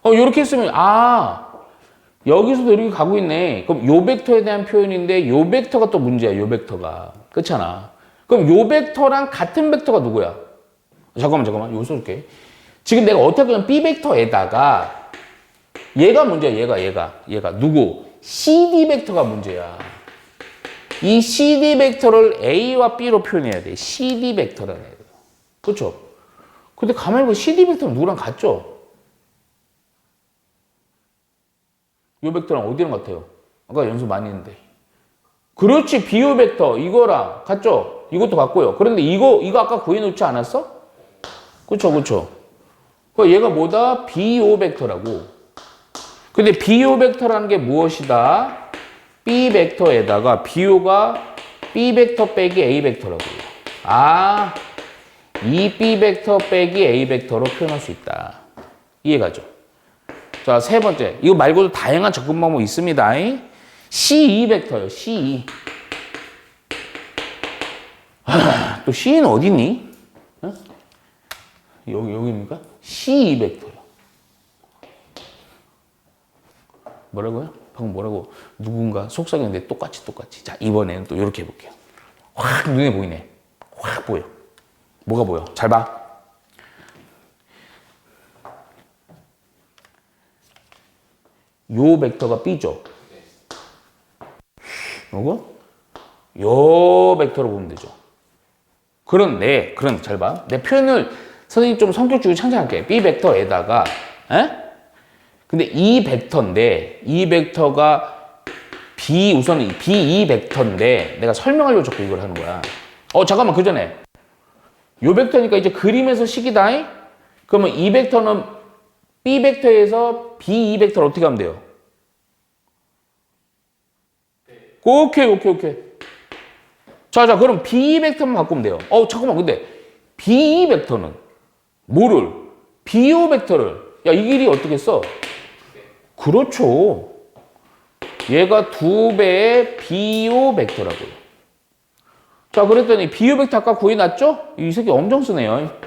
Speaker 1: 이렇게 했으면, 여기서도 이렇게 가고 있네. 그럼 요 벡터에 대한 표현인데 요 벡터가 또 문제야. 요 벡터가. 그렇잖아. 그럼 요 벡터랑 같은 벡터가 누구야? 잠깐만. 여기 써줄게. 지금 내가 어떻게 하면 B 벡터에다가 얘가 문제야. 얘가 누구? CD 벡터가 문제야. 이 CD 벡터를 A와 B로 표현해야 돼. CD 벡터라는 애들. 그렇죠? 근데 가만히 보면 CD 벡터는 누구랑 같죠? 요 벡터랑 어디랑 같아요? 아까 연습 많이 했는데. 그렇지. 비요 벡터 이거랑 같죠? 이것도 같고요. 그런데 이거 아까 구해놓지 않았어? 그쵸. 얘가 뭐다? 비요 벡터라고. 근데 비요 벡터라는 게 무엇이다? B 벡터에다가 비요가 B 벡터 빼기 A 벡터라고. 아, 이 B 벡터 빼기 A 벡터로 표현할 수 있다. 이해가죠? 자, 세 번째. 이거 말고도 다양한 접근 방법이 있습니다. C2 벡터요. C2. 또 C는 어디 있니? 어? 여기입니까? C2 벡터요. 뭐라고요? 방금 뭐라고 누군가 속삭였는데 똑같이. 자, 이번에는 또 이렇게 해볼게요. 확 눈에 보이네. 확 보여. 뭐가 보여? 잘 봐. 요 벡터가 B죠. 요거? 요 벡터로 보면 되죠. 그런데 잘 봐. 내 표현을 선생님 좀 성격 주고 창작할게. B 벡터에다가 근데 이 벡터인데 이 벡터가 우선 B2 벡터인데 내가 설명하려고 자꾸 이걸 하는 거야. 잠깐만 그 전에 요 벡터니까 이제 그림에서 식이다. 그러면 이 벡터는 B 벡터에서 B2 벡터를 어떻게 하면 돼요? 오케이. 자, 그럼 B2 벡터만 바꾸면 돼요. 잠깐만, 근데 B2 벡터는 뭐를? BO 벡터를. 야, 이 길이 어떻게 써? 그렇죠. 얘가 2배의 BO 벡터라고요. 자, 그랬더니 BO 벡터 아까 구해놨죠? 이 새끼 엄청 쓰네요.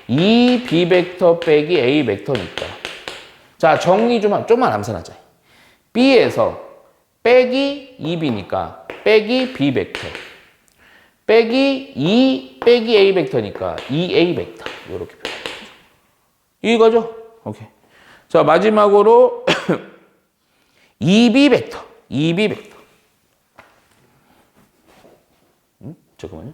Speaker 1: 이 B 벡터 빼기 A 벡터니까. 자, 정리 좀만 암산하자. B에서 빼기 2B니까 빼기 B 벡터. 빼기 2 빼기 A 벡터니까 2A 벡터. 이렇게 표현하는 거죠. 이거죠? 오케이. 자, 마지막으로 2B 벡터. 2B 벡터. 잠깐만요.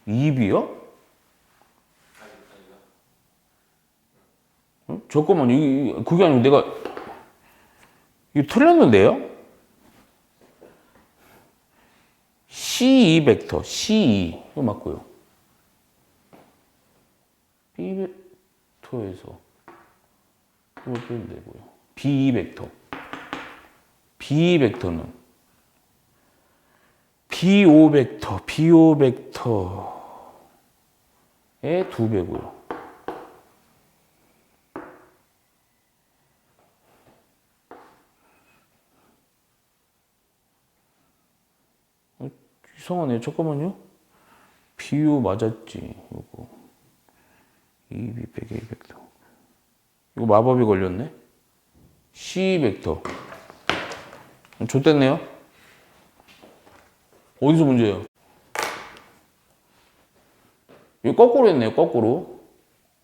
Speaker 1: 이비요? 잠깐만, 그게 아니고 내가 이거 틀렸는데요? C2 벡터, C2 이거 맞고요. B 벡터에서 이걸 빼면 되고요. B2 벡터, B 벡터는 BO 벡터, BO 벡터의 2배고요. 이상하네. 잠깐만요. BO 맞았지. 이거 2B 빼기 A 벡터. 이거 마법이 걸렸네. C 벡터. 좆됐네요. 어디서 문제예요? 이거 거꾸로 했네요. 거꾸로.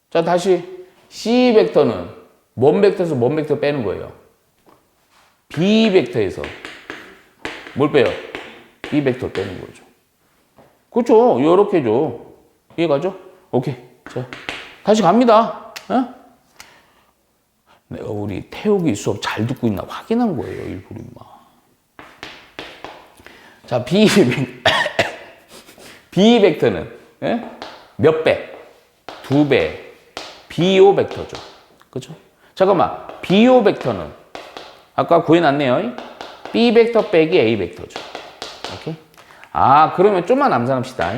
Speaker 1: 자, 다시 C 벡터는 뭔 벡터에서 뭔 벡터 빼는 거예요? B 벡터에서 뭘 빼요? B 벡터 빼는 거죠. 그렇죠. 이렇게죠. 이해가죠? 오케이. 자, 다시 갑니다. 내가 우리 태욱이 수업 잘 듣고 있나 확인한 거예요. 일부러 임마. 자, B 벡터는 몇 배? 2배. BO 벡터죠. 그렇죠? 잠깐만. BO 벡터는 아까 구해놨네요. B 벡터 빼기 A 벡터죠. 오케이? 그러면 좀만 암산합시다.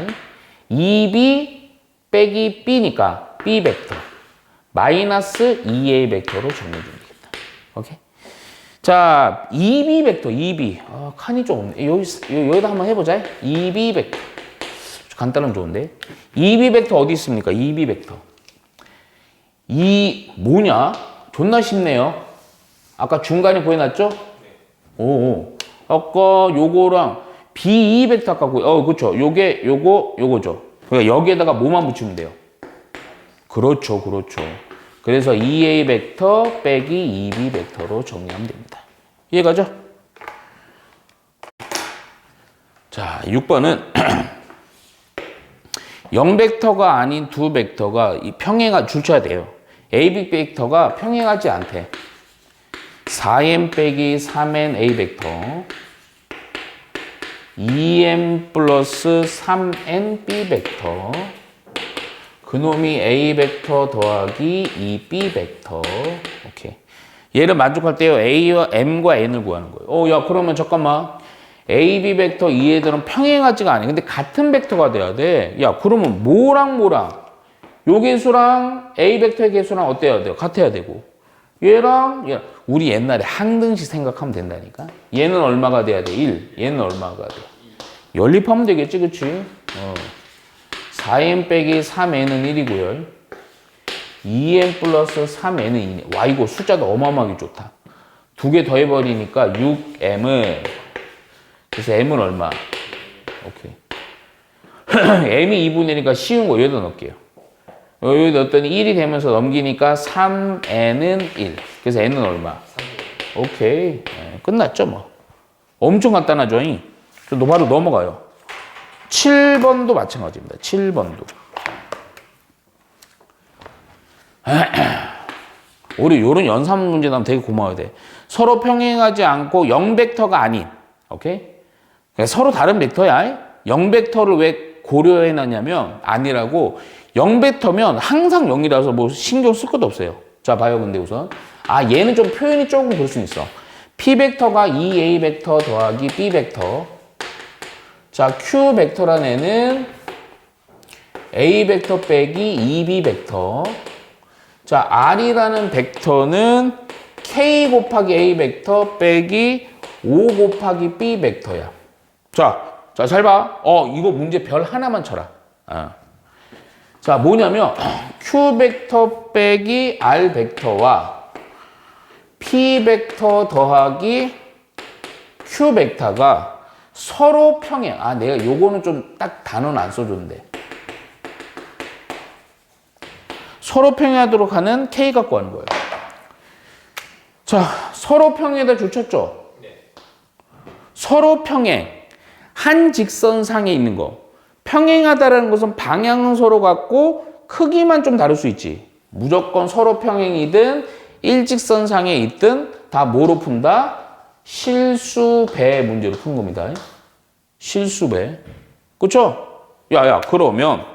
Speaker 1: 2B 빼기 B니까 B 벡터 마이너스 2A 벡터로 정리해주면 되겠다. 오케이? 자, 2B 벡터, 2B. 아, 칸이 좀 없네. 여기다 한번 해보자. 2B 벡터. 간단하면 좋은데. 2B 벡터 어디 있습니까? 2B 벡터. 뭐냐? 존나 쉽네요. 아까 중간에 구해놨죠? 오. 아까 요거랑 B2 벡터 아까 그쵸. 요거죠. 그러니까 여기에다가 뭐만 붙이면 돼요? 그렇죠. 그래서 2A 벡터 빼기 2B 벡터로 정리하면 됩니다. 이해가죠? 자, 6번은 0벡터가 아닌 두 벡터가 평행하 줄쳐야 돼요. AB 벡터가 평행하지 않대. 4m 빼기 3n A 벡터 2m 플러스 3n B 벡터 그놈이 A 벡터 더하기 2B 벡터. 오케이. 얘를 만족할 때요. A와 M과 N을 구하는 거예요. 야, 그러면 잠깐만. AB 벡터 이 애들은 평행하지가 않아. 근데 같은 벡터가 돼야 돼. 야, 그러면 뭐랑 요 개수랑 A 벡터의 개수랑 어때야 돼요? 같아야 되고. 얘랑 우리 옛날에 항등식 생각하면 된다니까. 얘는 얼마가 돼야 돼? 1. 얘는 얼마가 돼? 연립하면 되겠지, 그치? 4n 빼기 3n은 1이고요. 2n 플러스 3n은 2네. 와, 이거 숫자도 어마어마하게 좋다. 두 개 더해버리니까 6m을. 그래서 m은 얼마? 오케이. m이 2분의 1이니까 쉬운 거 여기다 넣을게요. 여기 넣었더니 1이 되면서 넘기니까 3n은 1. 그래서 n은 얼마? 3. 오케이. 끝났죠, 뭐. 엄청 간단하죠? 바로 넘어가요. 7번도 마찬가지입니다. 7번도. 우리 요런 연산 문제 나면 되게 고마워야 돼. 서로 평행하지 않고 0벡터가 아닌. 오케이? 그러니까 서로 다른 벡터야. 0벡터를 왜 고려해 놨냐면 아니라고. 0벡터면 항상 0이라서 뭐 신경 쓸 것도 없어요. 자, 봐요. 근데 우선. 얘는 좀 표현이 조금 그럴 수 있어. P 벡터가 2A 벡터 더하기 B 벡터. 자, Q 벡터란 애는 A 벡터 빼기 2B 벡터. 자, R이라는 벡터는 K 곱하기 A 벡터 빼기 5 곱하기 B 벡터야. 자, 잘 봐. 이거 문제 별 하나만 쳐라. 자, 뭐냐면 Q 벡터 빼기 R 벡터와 P 벡터 더하기 Q 벡터가 서로 평행. 내가 요거는 좀 딱 단어는 안 써줬는데. 서로 평행하도록 하는 K 갖고 하는 거예요. 자, 서로 평행에다 줄쳤죠? 네. 서로 평행. 한 직선상에 있는 거. 평행하다라는 것은 방향은 서로 같고 크기만 좀 다를 수 있지. 무조건 서로 평행이든 일직선상에 있든 다 뭐로 푼다? 실수배 문제로 푼 겁니다. 실수배. 그쵸? 야, 그러면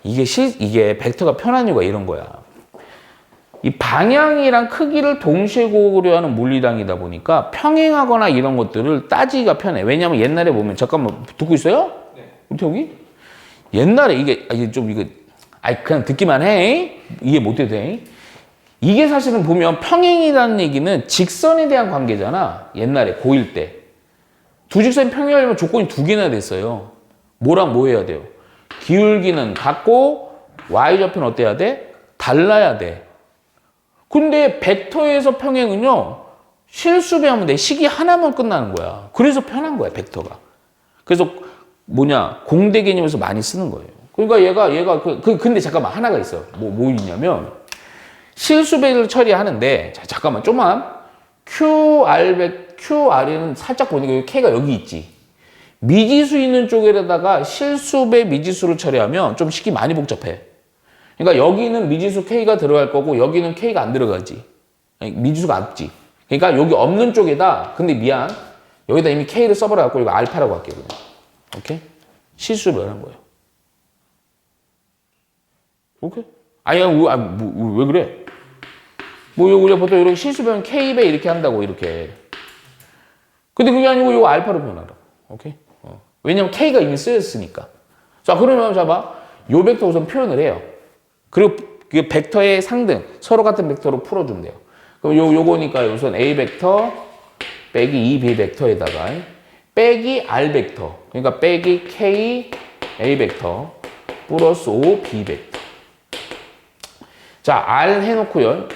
Speaker 1: 이게 벡터가 편한 이유가 이런 거야. 이 방향이랑 크기를 동시에 고려하는 물리량이다 보니까 평행하거나 이런 것들을 따지기가 편해. 왜냐면 옛날에 보면, 잠깐만, 듣고 있어요?
Speaker 2: 네.
Speaker 1: 우리 여기? 옛날에 이게 그냥 듣기만 해. 이해 못 해도 돼. 이게 사실은 보면 평행이라는 얘기는 직선에 대한 관계잖아. 옛날에 고1 때. 두 직선이 평행하려면 조건이 두 개나 됐어요. 뭐랑 뭐 해야 돼요? 기울기는 같고 y좌표는 어때야 돼? 달라야 돼. 근데 벡터에서 평행은요. 실수배하면 돼. 식이 하나만 끝나는 거야. 그래서 편한 거야, 벡터가. 그래서 공대 개념에서 많이 쓰는 거예요. 그러니까 얘가 근데 잠깐만 하나가 있어. 뭐 있냐면 실수배를 처리하는데, 자, 잠깐만, 좀만. QR은 살짝 보니까 K가 여기 있지. 미지수 있는 쪽에다가 실수배 미지수를 처리하면 좀 식이 많이 복잡해. 그러니까 여기는 미지수 K가 들어갈 거고, 여기는 K가 안 들어가지. 미지수가 없지. 그러니까 여기 없는 쪽에다, 근데 미안. 여기다 이미 K를 써버려갖고, 이거 알파라고 할게요, 그냥. 오케이? 실수배를 한 거예요. 오케이? 왜 그래? 우리가 보통 이렇게 실수배는 K배 이렇게 한다고, 이렇게. 근데 그게 아니고 이거 알파로 표현하라고. 오케이? 왜냐면 K가 이미 쓰였으니까. 자, 그러면 잡아. 요 벡터 우선 표현을 해요. 그리고 그 벡터의 상등, 서로 같은 벡터로 풀어주면 돼요. 그럼 요거니까 우선 A 벡터 빼기 2B 벡터에다가 빼기 R 벡터. 그러니까 빼기 K A 벡터 플러스 5B 벡터. 자, R 해놓고요.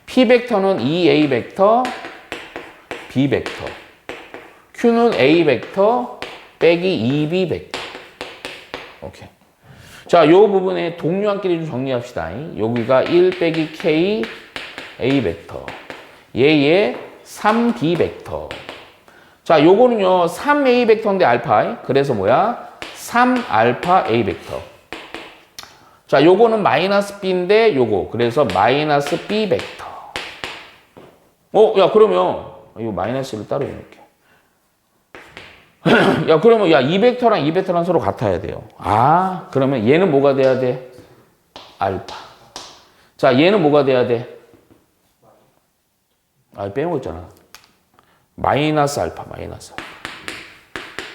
Speaker 1: P 벡터는 2A 벡터 B 벡터. Q는 A 벡터 빼기 2B 벡터. 오케이. 자, 요 부분에 동류한끼리 좀 정리합시다. 여기가 1 빼기 K A 벡터. 얘의 3B 벡터. 자, 요거는요, 3A 벡터인데 알파. 그래서 뭐야? 3알파 A 벡터. 자, 요거는 마이너스 B인데 요거. 그래서 마이너스 B 벡터. 야, 그러면 이거 마이너스를 따로 해놓을게. 야, 그러면 야, 이 벡터랑 이 벡터랑 서로 같아야 돼요. 아, 그러면 얘는 뭐가 돼야 돼? 알파. 자, 얘는 뭐가 돼야 돼? 아, 빼먹었잖아. 마이너스 알파, 마이너스 알파.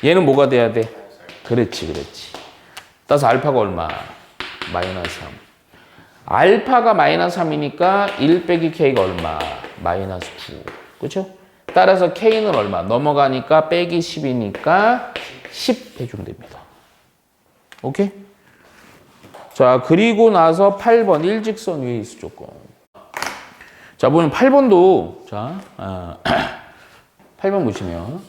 Speaker 1: 얘는 뭐가 돼야 돼? 그렇지, 그렇지. 따라서 알파가 얼마? 마이너스 3. 알파가 마이너스 3이니까 1 빼기 K가 얼마? 마이너스 9. 그렇죠? 따라서 K는 얼마? 넘어가니까 빼기 10이니까 10 해주면 됩니다. 오케이? 자, 그리고 나서 8번 일직선 위에 있을 조건. 자, 보면 8번도 자, 8번 보시면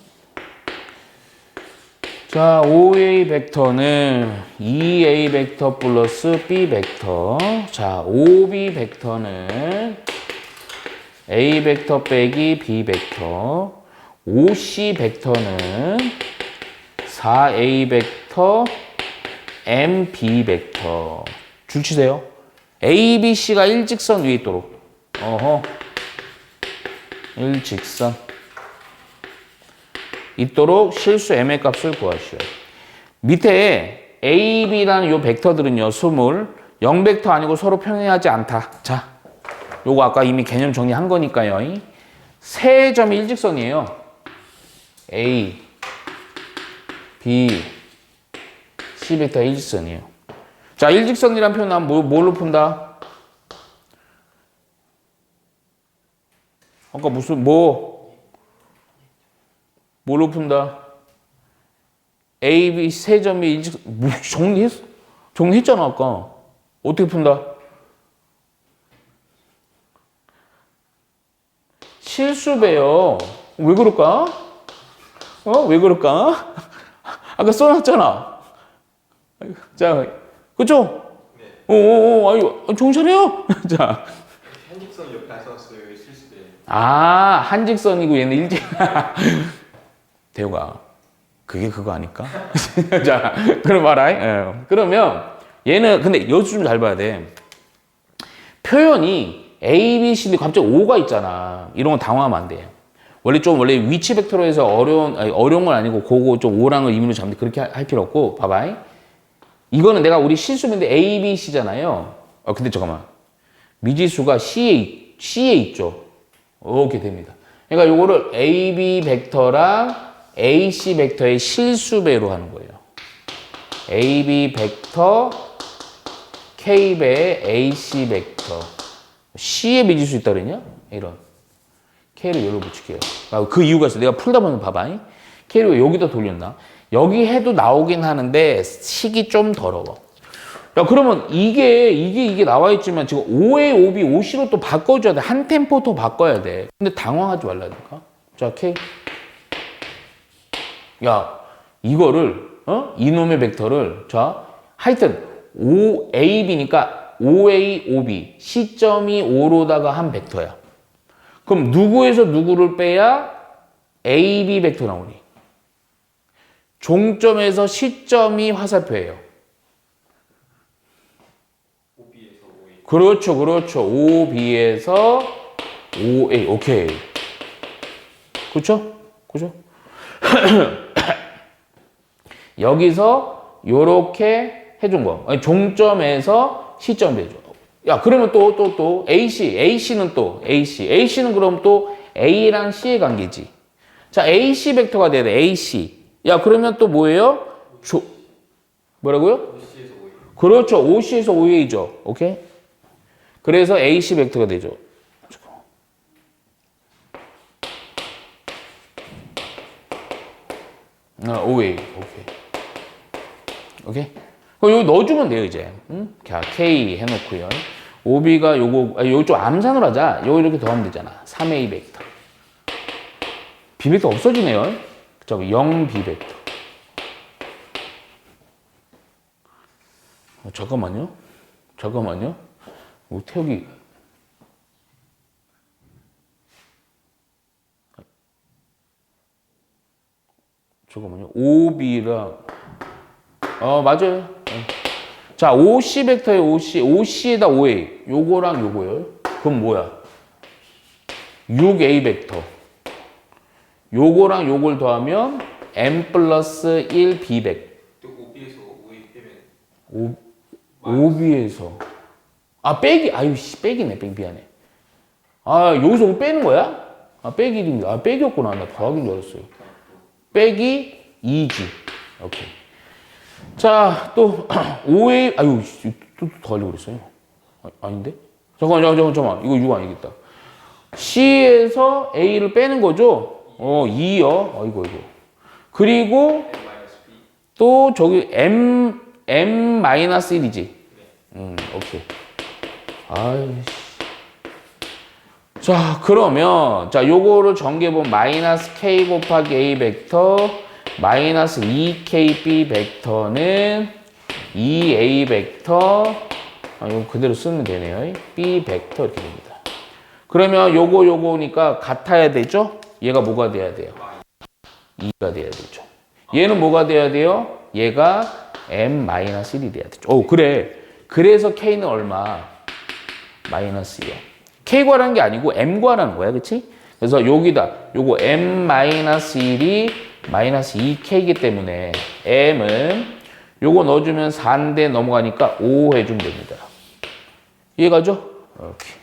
Speaker 1: 자, OA 벡터는 2A 벡터 플러스 B 벡터. 자, OB 벡터는 A 벡터 빼기 B 벡터. OC 벡터는 4A 벡터 MB 벡터. 줄 치세요. A, B, C가 일직선 위에 있도록. 일직선. 있도록 실수 M의 값을 구하시오. 밑에 A, B라는 요 벡터들은요, 0벡터 아니고 서로 평행하지 않다. 자, 요거 아까 이미 개념 정리한 거니까요. 세 점이 일직선이에요. A, B, C 벡터 일직선이에요. 자, 일직선이란 표현 나면 뭘로 푼다? 아까 무슨 뭘로 푼다? A, B 세 점이 일직선. 정리했잖아 아까. 어떻게 푼다? 실수배요. 왜 그럴까? 왜 그럴까? 아까 써놨잖아. 자, 그쵸?
Speaker 2: 네.
Speaker 1: 아유, 정신 차려요. 자.
Speaker 2: 한직선 옆에 써놨어요. 실수돼.
Speaker 1: 아, 한직선이고 얘는 일직. 대우가 그게 그거 아닐까? 자, 그럼 봐라. 예. 그러면 얘는 근데 여기서 좀 잘 봐야 돼. 표현이 A, B, C인데 갑자기 O가 있잖아. 이런 건 당황하면 안 돼. 원래 위치 벡터로 해서 어려운 건 아니고 그거 좀 O랑을 의미로 잡는데 그렇게 할 필요 없고 봐봐. 이거는 내가 우리 실수인데 A, B, C잖아요. 근데 잠깐만. 미지수가 C에 있죠. 이렇게 됩니다. 그러니까 요거를 A, B 벡터랑 A, C 벡터의 실수배로 하는 거예요. A, B 벡터 K배의 A, C 벡터. C에 미지수 있다 그랬냐? 이런. K를 여기로 붙일게요. 그 이유가 있어. 내가 풀다 보면 봐봐. K를 왜 여기다 돌렸나? 여기 해도 나오긴 하는데 식이 좀 더러워. 야, 그러면 이게 나와 있지만 지금 OA, OB, OC로 또 바꿔줘야 돼. 한 템포 더 바꿔야 돼. 근데 당황하지 말라니까. 자, K. 야, 이거를, 이놈의 벡터를, 자, 하여튼, OAB니까 OA, OB. 시점이 O로다가 한 벡터야. 그럼 누구에서 누구를 빼야 AB 벡터 나오니? 종점에서 시점이 화살표예요.
Speaker 2: OB에서 OA.
Speaker 1: 그렇죠. OB에서 OA. 오케이. 그렇죠? 여기서 요렇게 해준 거. 아니, 종점에서 시점 해줘. 야, 그러면 또 AC는 또 AC는 그럼 또 A랑 C의 관계지. 자, AC 벡터가 돼야 돼. AC. 야, 그러면 또 뭐예요? 뭐라고요?
Speaker 2: OC에서 OA.
Speaker 1: 그렇죠. OC에서 OA죠. 오케이? 그래서 AC 벡터가 되죠. OA. 오케이. 오케이. 그럼 여기 넣어주면 돼요, 이제. 응? 자, K 해놓고요. OB가 요거, 요거 좀 암산으로 하자. 요거 이렇게 더하면 되잖아. 3A 벡터. B 벡터 없어지네요. 그쵸? 0B 벡터. 잠깐만요. 태욱이. 잠깐만요. OB랑, 맞아요. 자, OC 벡터에 OC에다 OA. 요거랑 요거요. 그럼 뭐야? 6A 벡터. 요거랑 요걸 더하면 M 플러스 1B 벡터.
Speaker 2: 또 OB에서 OA 빼면
Speaker 1: OB에서. 빼기. 빼기네. 미안해. 여기서 뭐 빼는 거야? 빼기. 빼기였구나. 나 더하기인 줄 알았어요. 빼기 2G. 오케이. 자, 또, OA, 또 더하려고 그랬어요. 아닌데? 잠깐만. 이거 6 아니겠다. C에서 A를 빼는 거죠? 2요. 이거. 그리고
Speaker 2: M-B.
Speaker 1: 또 저기 M-1이지. 오케이. 자, 그러면, 요거를 전개본 마이너스 K 곱하기 A 벡터, 마이너스 2KB 벡터는 2A 벡터, 이거 그대로 쓰면 되네요. B 벡터 이렇게 됩니다. 그러면 요거니까 같아야 되죠? 얘가 뭐가 돼야 돼요? 2가 돼야 되죠. 얘는 뭐가 돼야 돼요? 얘가 M-1이 돼야 되죠. 그래. 그래서 K는 얼마? 마이너스 2야. K 구하라는 게 아니고 M 구하라는 거야. 그치? 그래서 여기다 요거 M-1이 마이너스 2K이기 때문에 M은 요거 넣어주면 4인데 넘어가니까 5 해주면 됩니다. 이해가죠? 오케이.